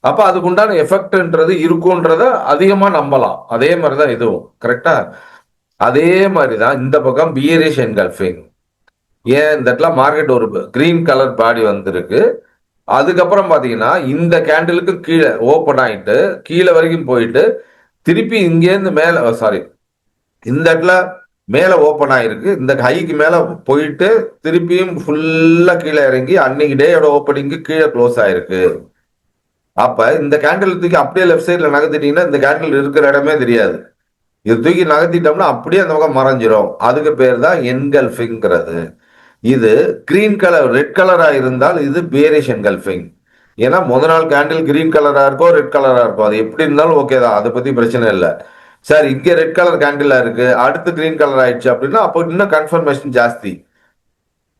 அப்ப அதுக்கு உண்டான எஃபெக்ட்ன்றது இருக்கும்ன்றத அதிகமா நம்பலாம். அதே மாதிரிதான் இதுவும். கரெக்டா? அதே மாதிரிதான் இந்த பக்கம் பியரிஷ் என்கல்ஃபிங். ஏன் இந்த இடத்துல மார்க்கெட் ஒரு கிரீன் கலர் பாடி வந்திருக்கு. அதுக்கப்புறம் பாத்தீங்கன்னா இந்த கேண்டிலுக்கு கீழே ஓப்பன் ஆயிட்டு கீழே வரைக்கும் போயிட்டு திருப்பி இங்கேருந்து மேல சாரி இந்த இடத்துல மேல ஓப்பன் ஆயிருக்கு. இந்த ஹைக்கு மேல போயிட்டு திருப்பியும் ஃபுல்லா கீழே இறங்கி அன்னைக்கு டேயோட ஓப்பனிங்க்கு கீழே க்ளோஸ் ஆயிருக்கு. அப்ப இந்த கேண்டில் தூக்கி அப்படியே லெஃப்ட் சைட்ல நகர்த்திட்டீங்கன்னா இந்த கேண்டில் இருக்கிற இடமே தெரியாது. இது தூக்கி நகர்த்திட்டோம்னா அப்படியே அந்த பக்கம் மறைஞ்சிரும். அதுக்கு பேர் தான் என்கல்ஃபிங்கிறது. இது கிரீன் கலர் ரெட் கலரா இருந்தால் இது பேரிஷ் என்கல்ஃபிங். ஏன்னா முத நாள் கேண்டில் கிரீன் கலரா இருக்கும் ரெட் கலரா இருக்கும். அது எப்படி இருந்தாலும் ஓகே தான். அதை பத்தி பிரச்சனை இல்லை. சார் இங்க ரெட் கலர் கேண்டிலா இருக்கு, அடுத்து கிரீன் கலர் ஆயிடுச்சு அப்படின்னா அப்போ இன்னும் கன்ஃபர்மேஷன் ஜாஸ்தி.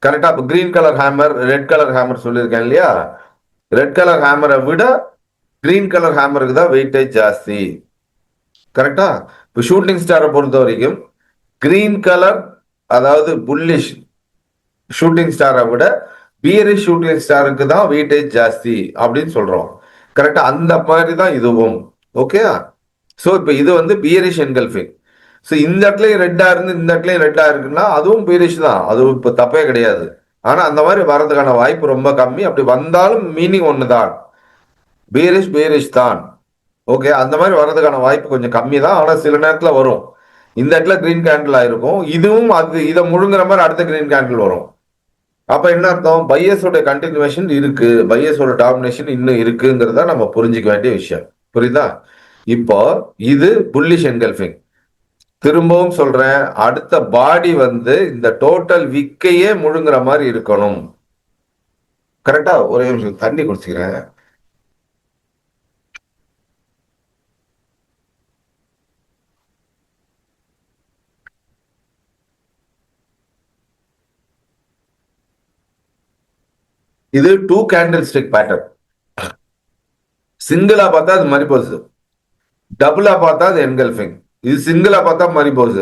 கரெக்டா? இப்போ green colour hammer red colour hammer சொல்லியிருக்கேன் இல்லையா? ரெட் கலர் ஹேமரை விட கிரீன் கலர் ஹேமருக்கு தான் வெயிட்டேஜ் ஜாஸ்தி. கரெக்டா? இப்போ ஷூட்டிங் ஸ்டாரை பொறுத்த வரைக்கும் கிரீன் கலர் அதாவது புல்லிஷ் ஷூட்டிங் ஸ்டாரை விட பியரிஷ் ஷூட்டிங் ஸ்டாருக்கு தான் வெயிட்டேஜ் ஜாஸ்தி அப்படின்னு சொல்றோம். கரெக்டா? அந்த மாதிரி தான் இதுவும். ஓகே. ஸோ இப்போ இது வந்து பியரிஷ் என்கல்ஃபிங். ஸோ இந்த இடத்துலயும் ரெட்டா இருந்து இந்த இடத்துலயும் ரெட்டா இருக்குன்னா அதுவும் பீரிஷ் தான். அது இப்போ தப்பே கிடையாது. ஆனா அந்த மாதிரி வர்றதுக்கான வாய்ப்பு ரொம்ப கம்மி. அப்படி வந்தாலும் மீனிங் ஒன்று தான். பீரிஷ் பீரிஷ் தான். ஓகே. அந்த மாதிரி வர்றதுக்கான வாய்ப்பு கொஞ்சம் கம்மி தான். ஆனா சில நேரத்துல வரும். இந்த இடத்துல கிரீன் கேண்டில் ஆயிருக்கும். இதுவும் அது இதை முழுங்குற மாதிரி அடுத்த கிரீன் கேண்டில் வரும். அப்ப என்ன அர்த்தம்? பையஸோட கண்டினியூஷன் இருக்கு, பையஸோட டாமினேஷன் இன்னும் இருக்குங்கிறத நம்ம புரிஞ்சுக்க வேண்டிய விஷயம். புரியுதா? இப்போ இது புல்லிஷ் என்கல்ஃபிங். திரும்பவும் சொல்றேன், அடுத்த பாடி வந்து இந்த டோட்டல் விக்கையே முழுங்குற மாதிரி இருக்கணும். கரெக்டா? ஒரே நிமிஷம் தண்ணி குடிச்சுக்கிறேன். இது 2 கேண்டில் ஸ்டிக் பேட்டர்ன். சிங்கிளா பார்த்தா அது மரிபோஸ், டபுளா பார்த்தா அது என்கல்ஃபிங். இது சிங்கிளா பார்த்தா மரிபோஸ்,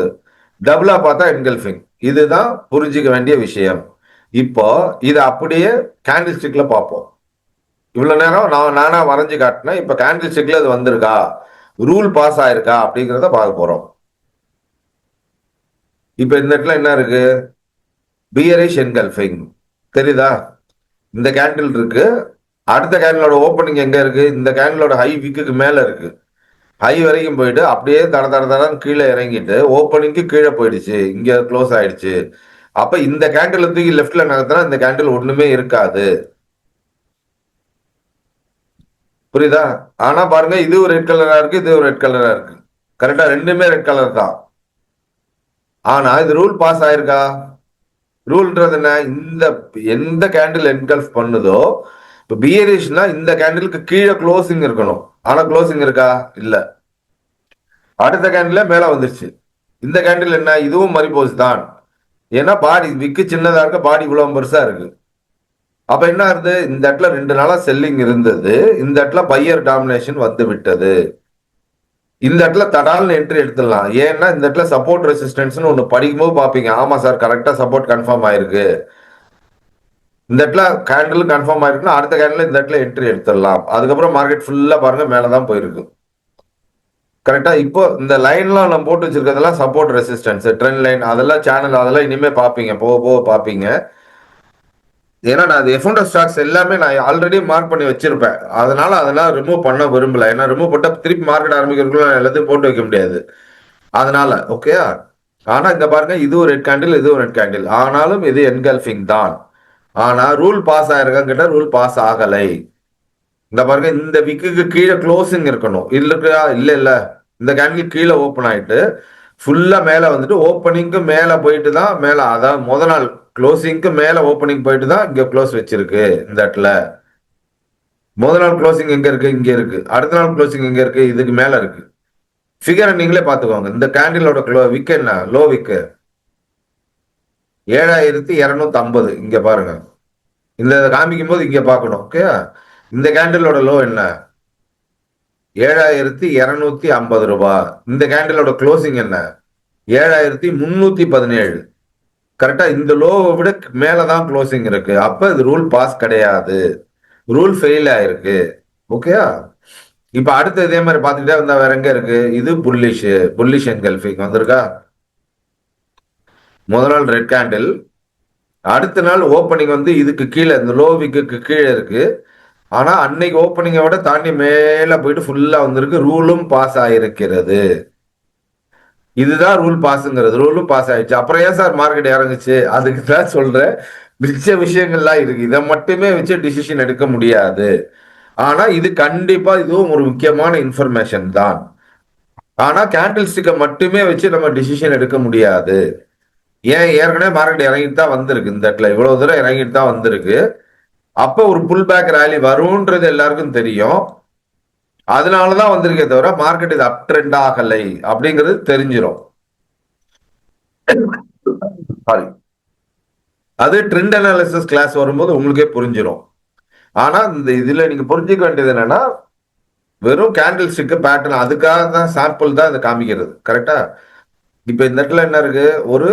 டபுளா பார்த்தா என்கல்ஃபிங். இதுதான் புரிஞ்சுக்க வேண்டிய விஷயம். இப்போ இதை அப்படியே கேண்டில் ஸ்டிக்ல பார்ப்போம். இவ்வளவு நேரம் நானா வரைஞ்சு காட்டினேன். இப்ப கேண்டில் ஸ்டிக்ல அது வந்திருக்கா, ரூல் பாஸ் ஆயிருக்கா அப்படிங்கிறத பார்க்க போறோம். இப்ப இந்த இடத்துல என்ன இருக்கு? Bearish engulfing. தெரியுதா? இந்த கேண்டில் இருக்கு. அடுத்த கேண்டிலோட ஓப்பனிங் எங்க இருக்கு? இந்த கேண்டிலோட ஹை விக்கு மேல இருக்கு. ஹை வரைக்கும் போயிட்டு அப்படியே தட தட தடன்னு கீழே இறங்கிட்டு ஓப்பனிங்க்கு கீழே போயிடுச்சு, இங்க க்ளோஸ் ஆயிடுச்சு. அப்ப இந்த கேண்டில் தூக்கி லெஃப்ட்ல நகர்த்தினா இந்த கேண்டில் ஒண்ணுமே இருக்காது. புரியுதா? ஆனா பாருங்க, இது ஒரு ரெட் கலரா இருக்கு, இது ஒரு ரெட் கலரா இருக்கு. கரெக்டா? ரெண்டுமே ரெட் கலர் தான். ஆனா இது ரூல் பாஸ் ஆயிருக்கா? ரூல்ன்றது என்ன? இந்த எந்த கேண்டில் என்கல்ஃப் பண்ணுதோ, இப்ப பியரிஷ்னா இந்த கேண்டிலுக்கு கீழே க்ளோசிங் இருக்கணும். ஆனா க்ளோசிங் இருக்கா? இல்ல. அடுத்த கேண்டில் மேல வந்துருச்சு. இந்த கேண்டில் என்ன? இதுவும் மரிபோஸ் தான். ஏன்னா பாடி விக்கு சின்னதா இருக்க, பாடி இவ்வளவு பெருசா இருக்கு. அப்ப என்ன ஆகுது? இந்த இடத்துல 2 நாளா செல்லிங் இருந்தது, இந்த இடத்துல பையர் டாமினேஷன் வந்து விட்டது. இந்த இடத்துல தடால்னு என்ட்ரி எடுத்துடலாம். ஏன்னா இந்த இடத்துல சப்போர்ட் ரெசிஸ்டன்ஸ்னு ஒண்ணு படிக்கும்போது பாப்பீங்க. ஆமா சார், கரெக்டா சப்போர்ட் கன்ஃபார்ம் ஆயிருக்கு. இந்த இடத்துல கேண்டில் கன்ஃபார்ம் ஆயிருக்குன்னா அடுத்த கேண்டில் இந்த இடத்துல என்ட்ரி எடுத்துடலாம். அதுக்கப்புறம் மார்க்கெட் ஃபுல்லா பாருங்க மேலதான் போயிருக்கு. கரெக்டா? இப்போ இந்த லைன்லாம் நம்ம போட்டு வச்சிருக்கிறதெல்லாம் சப்போர்ட் ரெசிஸ்டன்ஸ், ட்ரெண்ட் லைன், அதெல்லாம் சேனல், அதெல்லாம் இனிமே பாப்பீங்க, போக போக பாப்பீங்க. ஏன்னா நான் அது எஃப்என்டோ ஸ்டாக்ஸ் எல்லாமே நான் ஆல்ரெடி மார்க் பண்ணி வச்சிருப்பேன். அதனால அதெல்லாம் ரிமூவ் பண்ண விரும்பல. ஏன்னா ரிமூவ் பண்ணா திருப்பி மார்க்கெட் ஆரம்பிக்கிறதுக்குள்ள எல்லாத்தையும் போட்டு வைக்க முடியாது. அதனால ஓகே. ஆனா இந்த பாருங்க, இது ஒரு ரெட் கேண்டில், இது ஒரு ரெட் கேண்டில். ஆனாலும் இது என்கல்ஃபிங் தான். ஆனா ரூல் பாஸ் ஆயிருக்கான்னு கேட்டா ரூல் பாஸ் ஆகலை. இந்த பாருங்க, இந்த விக்குக்கு கீழே க்ளோசிங் இருக்கணும். இல்ல இருக்கா? இல்ல இல்ல. இந்த கேண்டில் கீழே ஓபன் ஆயிட்டு ஃபுல்லா மேல வந்துட்டு ஓப்பனிங்க்கு மேல போயிட்டு தான் மேல, அதாவது முத நாள் க்ளோசிங்க்கு மேல ஓப்பனிங் போயிட்டு தான் இங்க க்ளோஸ் வச்சிருக்கு இந்த இடத்துல. முத நாள் க்ளோசிங் எங்க இருக்கு? இங்க இருக்கு. அடுத்த நாள் க்ளோசிங் எங்க இருக்கு? இதுக்கு மேல இருக்கு. ஃபிகரை நீங்களே பார்த்துக்கோங்க. இந்த கேண்டிலோட விக் என்ன? லோ விக்கு 7250. இங்க பாருங்க. இந்த காமிக்கும் போது இங்க பார்க்கணும். ஓகே. இந்த கேண்டிலோட லோ என்ன? 7250 ரூபாய். இந்த கேண்டிலோட க்ளோசிங் என்ன? 7317. கரெக்டா இந்த லோவை விட மேலதான் க்ளோசிங் இருக்கு. அப்ப இது ரூல் பாஸ் கிடையாது, ரூல் ஃபெயில் ஆயிருக்கு. ஓகேயா? இப்ப அடுத்து இதே மாதிரி பார்த்துக்கிட்டே வந்தா வேற எங்க இருக்கு? இது புல்லிஷ் என்கல்ஃபிங் வந்திருக்கா? முதல் நாள் ரெட் கேண்டில், அடுத்த நாள் ஓப்பனிங் வந்து இதுக்கு கீழே, இந்த லோ விக்கு கீழே இருக்கு. ஆனா அன்னைக்கு ஓப்பனிங்கை விட தாண்டி மேல போயிட்டு ஃபுல்லா வந்திருக்கு. ரூலும் பாஸ் ஆயிருக்கிறது. இதுதான் ரூல் பாஸ்ங்கிறது. ரூலும் பாஸ் ஆயிடுச்சு. அப்புறம் ஏன் சார் மார்க்கெட் இறங்குச்சு? அதுக்கு தான் சொல்றேன், மிச்ச விஷயங்கள்லாம் இருக்கு. இதை மட்டுமே வச்சு டிசிஷன் எடுக்க முடியாது. ஆனா இது கண்டிப்பா இதுவும் ஒரு முக்கியமான இன்ஃபர்மேஷன் தான். ஆனா கேண்டில் ஸ்டிக்கை மட்டுமே வச்சு நம்ம டிசிஷன் எடுக்க முடியாது. ஏன்? ஏற்கனவே மார்க்கெட் இறங்கிட்டு தான் வந்திருக்கு. இந்த இடத்துல இவ்வளவு தூரம் இறங்கிட்டு தான் வந்திருக்கு. அப்ப ஒரு புல் பேக் ரேலி வரும்ன்றது எல்லாருக்கும் தெரியும். அதனாலதான் வந்திருக்கே தவிர மார்க்கெட் இது அப் ட்ரெண்ட் ஆகலை அப்படிங்கிறது தெரிஞ்சிடும். சாரி, அது ட்ரெண்ட் அனாலிசிஸ் கிளாஸ் வரும்போது உங்களுக்கே புரிஞ்சிடும். ஆனா இந்த இதுல நீங்க புரிஞ்சுக்க வேண்டியது என்னன்னா, வெறும் கேண்டில் ஸ்டிக் பேட்டர்ன், அதுக்காக தான் சாம்பிள் தான் இதை காமிக்கிறது. கரெக்டா? இப்ப இந்த இடத்துல என்ன இருக்கு? ஒரு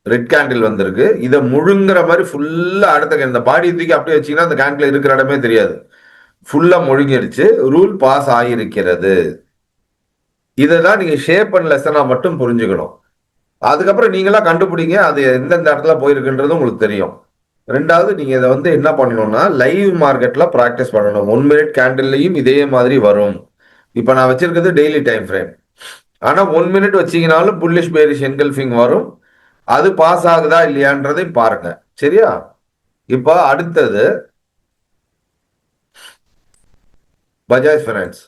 ரெட் கேண்டில் வந்திருக்கு. இதை முழுங்குற மாதிரி ஃபுல்லா அடுத்த இந்த பாடி தூக்கி அப்படியே வச்சீங்கன்னா அந்த கேண்டில் இருக்கிற இடமே தெரியாது. ஃபுல்லா முழுங்கிடுச்சு. ரூல் பாஸ் ஆகியிருக்கிறது. இதை தான் நீங்க ஷேப் அண்ட் லெசனா மட்டும் புரிஞ்சுக்கணும். அதுக்கப்புறம் நீங்களா கண்டுபிடிங்க அது எந்தெந்த இடத்துல போயிருக்குன்றது உங்களுக்கு தெரியும். ரெண்டாவது, நீங்க இதை வந்து என்ன பண்ணணும்னா லைவ் மார்க்கெட்ல ப்ராக்டிஸ் பண்ணணும். 1 மினிட் கேண்டில்லையும் இதே மாதிரி வரும். இப்ப நான் வச்சிருக்கிறது டெய்லி டைம் ஃப்ரேம். ஆனா 1 மினிட் வச்சீங்கனாலும் புல்லிஷ் பேரிஷ் என்கல்ஃபிங் வரும். அது பாஸ் ஆகுதா இல்லையான்றதை பாருங்க. சரியா? இப்போ அடுத்தது பஜாஜ் ஃபைனான்ஸ்.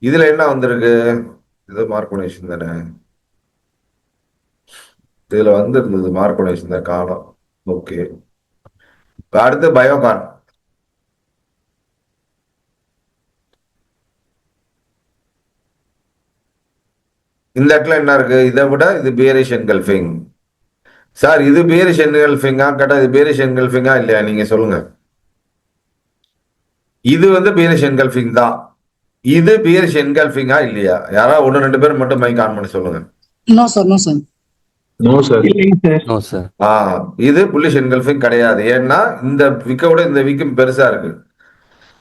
இதுல என்ன வந்திருக்கு? இது மார்க்கோனேஷன் தானே? இதுல வந்திருந்தது மார்க்கோனேஷன் தான், காணும். ஓகே. அடுத்து பயோகான். இந்த இடத்துல என்ன இருக்கு? இதை விட இது பேரிஷ் என்கல்ஃபிங். சார் இது பேரிஷ் என்கல்ஃபிங்கா கேட்டா இது பேரிஷ் என்கல்ஃபிங்கா இல்லையா நீங்க சொல்லுங்க. இது வந்து பேரிஷ் என்கல்ஃபிங் தான். இது பேரிஷ் என்கல்ஃபிங்கா இல்லையா? யாராவது ஒன்று ரெண்டு பேர் மட்டும் மைக் ஆன் பண்ணி சொல்லுங்க. No sir, no sir. No sir. No sir. இது புல்லிஷ் என்கல்ஃபிங் கிடையாது. ஏன்னா இந்த விக்கை விட இந்த விக்கு பெருசா இருக்கு.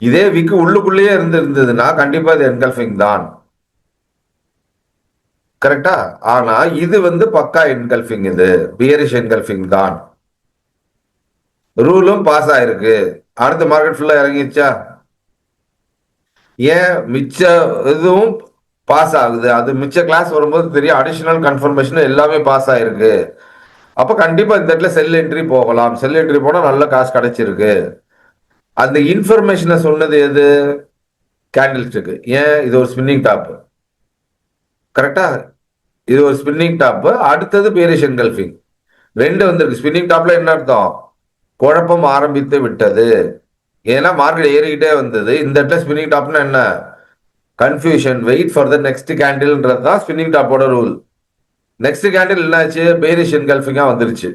இதே விக்கு உள்ளுக்குள்ளேயே இருந்ததுன்னா கண்டிப்பா இது என்கல்ஃபிங் தான். கரெக்டா? ஆனா இது வந்து பக்கா என்கல்ஃபிங். இது பியரிஷ் என்கல்ஃபிங் தான். ரூலும் பாஸ் ஆயிருக்கு. அடுத்த மார்க்கெட் ஃபுல்லா இறங்கிச்சா? ஏன்? மிச்ச இதுவும் பாஸ் ஆகுது. அது மிச்ச கிளாஸ் வரும்போது தெரியும். அடிஷனல் கன்ஃபர்மேஷன் எல்லாமே பாஸ் ஆயிருக்கு. அப்ப கண்டிப்பா இந்த இடத்துல செல் என்ட்ரி போகலாம். செல் என்ட்ரி போனா நல்ல காசு கிடைச்சிருக்கு. அந்த இன்ஃபர்மேஷனை சொன்னது எது? Candle stick. ஏன்? இது ஒரு ஸ்பின்னிங் டாப். கரெக்டா? இது ஒரு ஸ்பின்னிங் டாப். அடுத்தது பேரிஷ் என்கல்ஃபிங். ரெண்டு வந்திருக்கு. ஸ்பின்னிங் டாப்ல என்ன அர்த்தம்? குழப்பம் ஆரம்பித்து விட்டது. ஏன்னா மார்க்கெட் ஏறிக்கிட்டே வந்தது. இந்த இடத்துல ஸ்பின்னிங் டாப்னா என்ன? Confusion. Wait for the next கேண்டில்ன்றது தான் ஸ்பின்னிங் டாப்போட ரூல். நெக்ஸ்ட் கேண்டில் என்னாச்சு? பேரிஷ் என்கல்ஃபிங்கா வந்துருச்சு.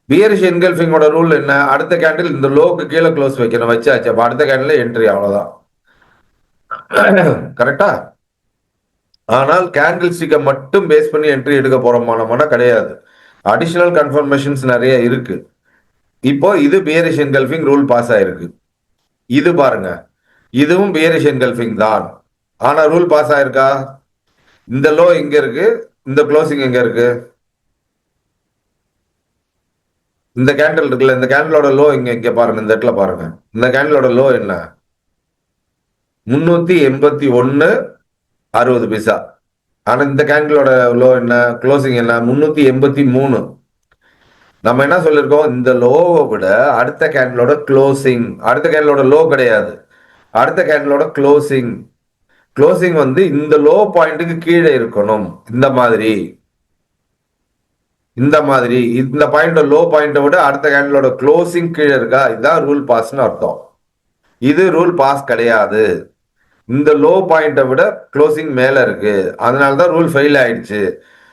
பியரிஷ் என்கல்ஃபிங்கோட ரூல் என்ன? அடுத்த கேண்டில் இந்த லோக்கு கீழே க்ளோஸ் வைக்கணும். வச்சாச்சு. அப்ப அடுத்த கேண்டில் என்ட்ரி. அவ்வளவுதான். கரெக்டா? ஆனால் கேண்டில் ஸ்டிக்கை மட்டும் பேஸ் பண்ணி என்ட்ரி எடுக்க போறோமானோம்னா கிடையாது. அடிஷனல் கன்ஃபர்மேஷன்ஸ் நிறைய இருக்கு. இப்போ இது பியரிஷ் என்கல்ஃபிங், ரூல் பாஸ் ஆயிருக்கு. இது பாருங்க, இதுவும் பியரிஷ் என்கல்ஃபிங் தான். ஆனா ரூல் பாஸ் ஆயிருக்கா? இந்த லோ எங்க இருக்கு? இந்த க்ளோசிங் எங்க இருக்கு? இந்த கேண்டில் இருக்குல்ல, இந்த கேண்டிலோட லோ இங்க பாருங்க. இந்த இடத்துல பாருங்க. இந்த கேண்டிலோட லோ என்ன? 381.60. ஆனா இந்த கேண்டிலோட லோ என்ன? க்ளோசிங் என்ன? 383. நம்ம என்ன சொல்லியிருக்கோம்? இந்த லோவை விட அடுத்த கேண்டிலோட க்ளோசிங், அடுத்த கேண்டிலோட லோ கிடையாது, அடுத்த கேண்டிலோட க்ளோசிங் க்ளோசிங் வந்து இந்த லோ பாயிண்ட்டுக்கு கீழே இருக்கணும். இந்த மாதிரி இந்த பாயிண்ட் லோ பாயிண்ட விட அடுத்த கேண்டிலோட க்ளோசிங் கீழே இருக்கா, இதுதான் ரூல் பாஸ்னு அர்த்தம். இது ரூல் பாஸ் கிடையாது. இந்த லோ பாயிண்ட விட க்ளோசிங் மேல இருக்கு, அதனாலதான் ரூல் ஃபெயில் ஆயிடுச்சு.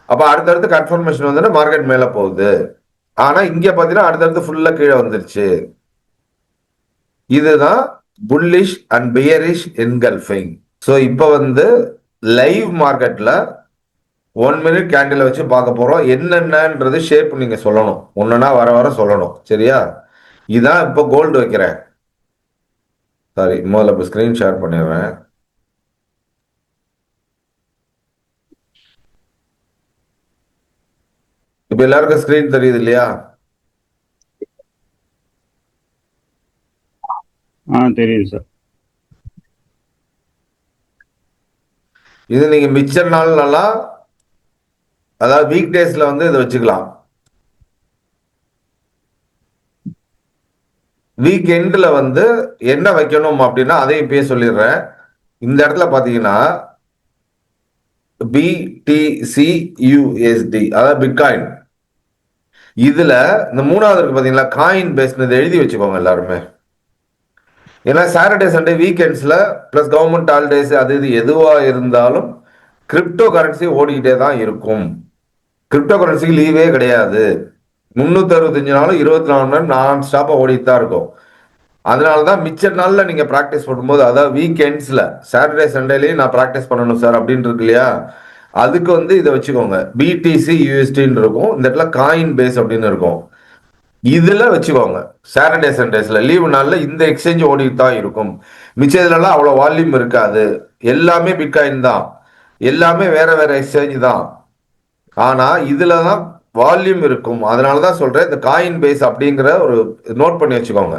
அப்ப அடுத்தடுத்து கன்ஃபர்மேஷன் வந்து மார்க்கெட் மேல போகுது. ஆனா இங்க பாத்தீங்கன்னா அடுத்தடுத்து ஃபுல்லா கீழே வந்துருச்சு. இதுதான் bullish and bearish engulfing. So இப்போ வந்து லைவ் மார்க்கெட்ல 1 மினிட் கேண்டில் வச்சு பார்க்க போறோம். என்னென்னன்றது ஷேப் நீங்க சொல்லணும், ஒண்ணுனா வர வர சொல்லணும். சரியா? இதான் இப்போ கோல்டு வைக்கிறேன். சாரி, முதல்ல இப்போ ஸ்கிரீன் ஷேர் பண்ணிடுறேன். இப்போ எல்லாருக்கும் ஸ்கிரீன் தெரியுது இல்லையா? தெரியுது சார். இது நீங்க மிச்ச நாள்லாம், அதாவது வீக் டேஸ்ல வந்து இதை வச்சுக்கலாம். வீக் எண்ட்ல வந்து என்ன வைக்கணும் அப்படின்னா அதையும் இப்பயே சொல்லிடுறேன். இந்த இடத்துல பாத்தீங்கன்னா BTCUSD, அதாவது பிட்காயின். இதுல இந்த மூணாவது இருக்கு பாத்தீங்களா, காயின் பேஸ்னு எழுதி வச்சுக்கோங்க எல்லாருமே. ஏன்னா சாட்டர்டே சண்டே வீக்கெண்ட்ஸ்ல பிளஸ் கவர்மெண்ட் ஹாலிடேஸ் அது இது எதுவா இருந்தாலும் கிரிப்டோ கரன்சி ஓடிக்கிட்டே தான் இருக்கும். கிரிப்டோ கரன்சிக்கு லீவே கிடையாது. 365 நாளும் 24 மணி நேரம் நான் ஸ்டாப்பா ஓடிட்டு தான் இருக்கும். அதனாலதான் மிச்ச நாள்ல நீங்க பிராக்டிஸ் பண்ணும்போது, அதாவது வீக்கெண்ட்ஸ்ல சாட்டர்டே சண்டேலயும் நான் பிராக்டிஸ் பண்ணணும் சார் அப்படின்னு இருக்கு இல்லையா, அதுக்கு வந்து இதை வச்சுக்கோங்க. BTCUSD இருக்கும், இந்த இடத்துல காயின் பேஸ் அப்படின்னு இருக்கும். இதுல வச்சுக்கோங்க. சாட்டர்டே சண்டேஸ்ல லீவு நாள்ல இந்த எக்ஸ்சேஞ்ச் ஓடிட்டு தான் இருக்கும். மிச்ச இதுலலாம் அவ்வளவு வால்யூம் இருக்காது. எல்லாமே பிட்காயின் தான், எல்லாமே வேற வேற எக்ஸ்சேஞ்ச் தான். ஆனா இதுலதான் வால்யூம் இருக்கும். அதனாலதான் சொல்றேன், இந்த காயின் பேஸ் அப்படிங்கிற ஒரு நோட் பண்ணி வச்சுக்கோங்க.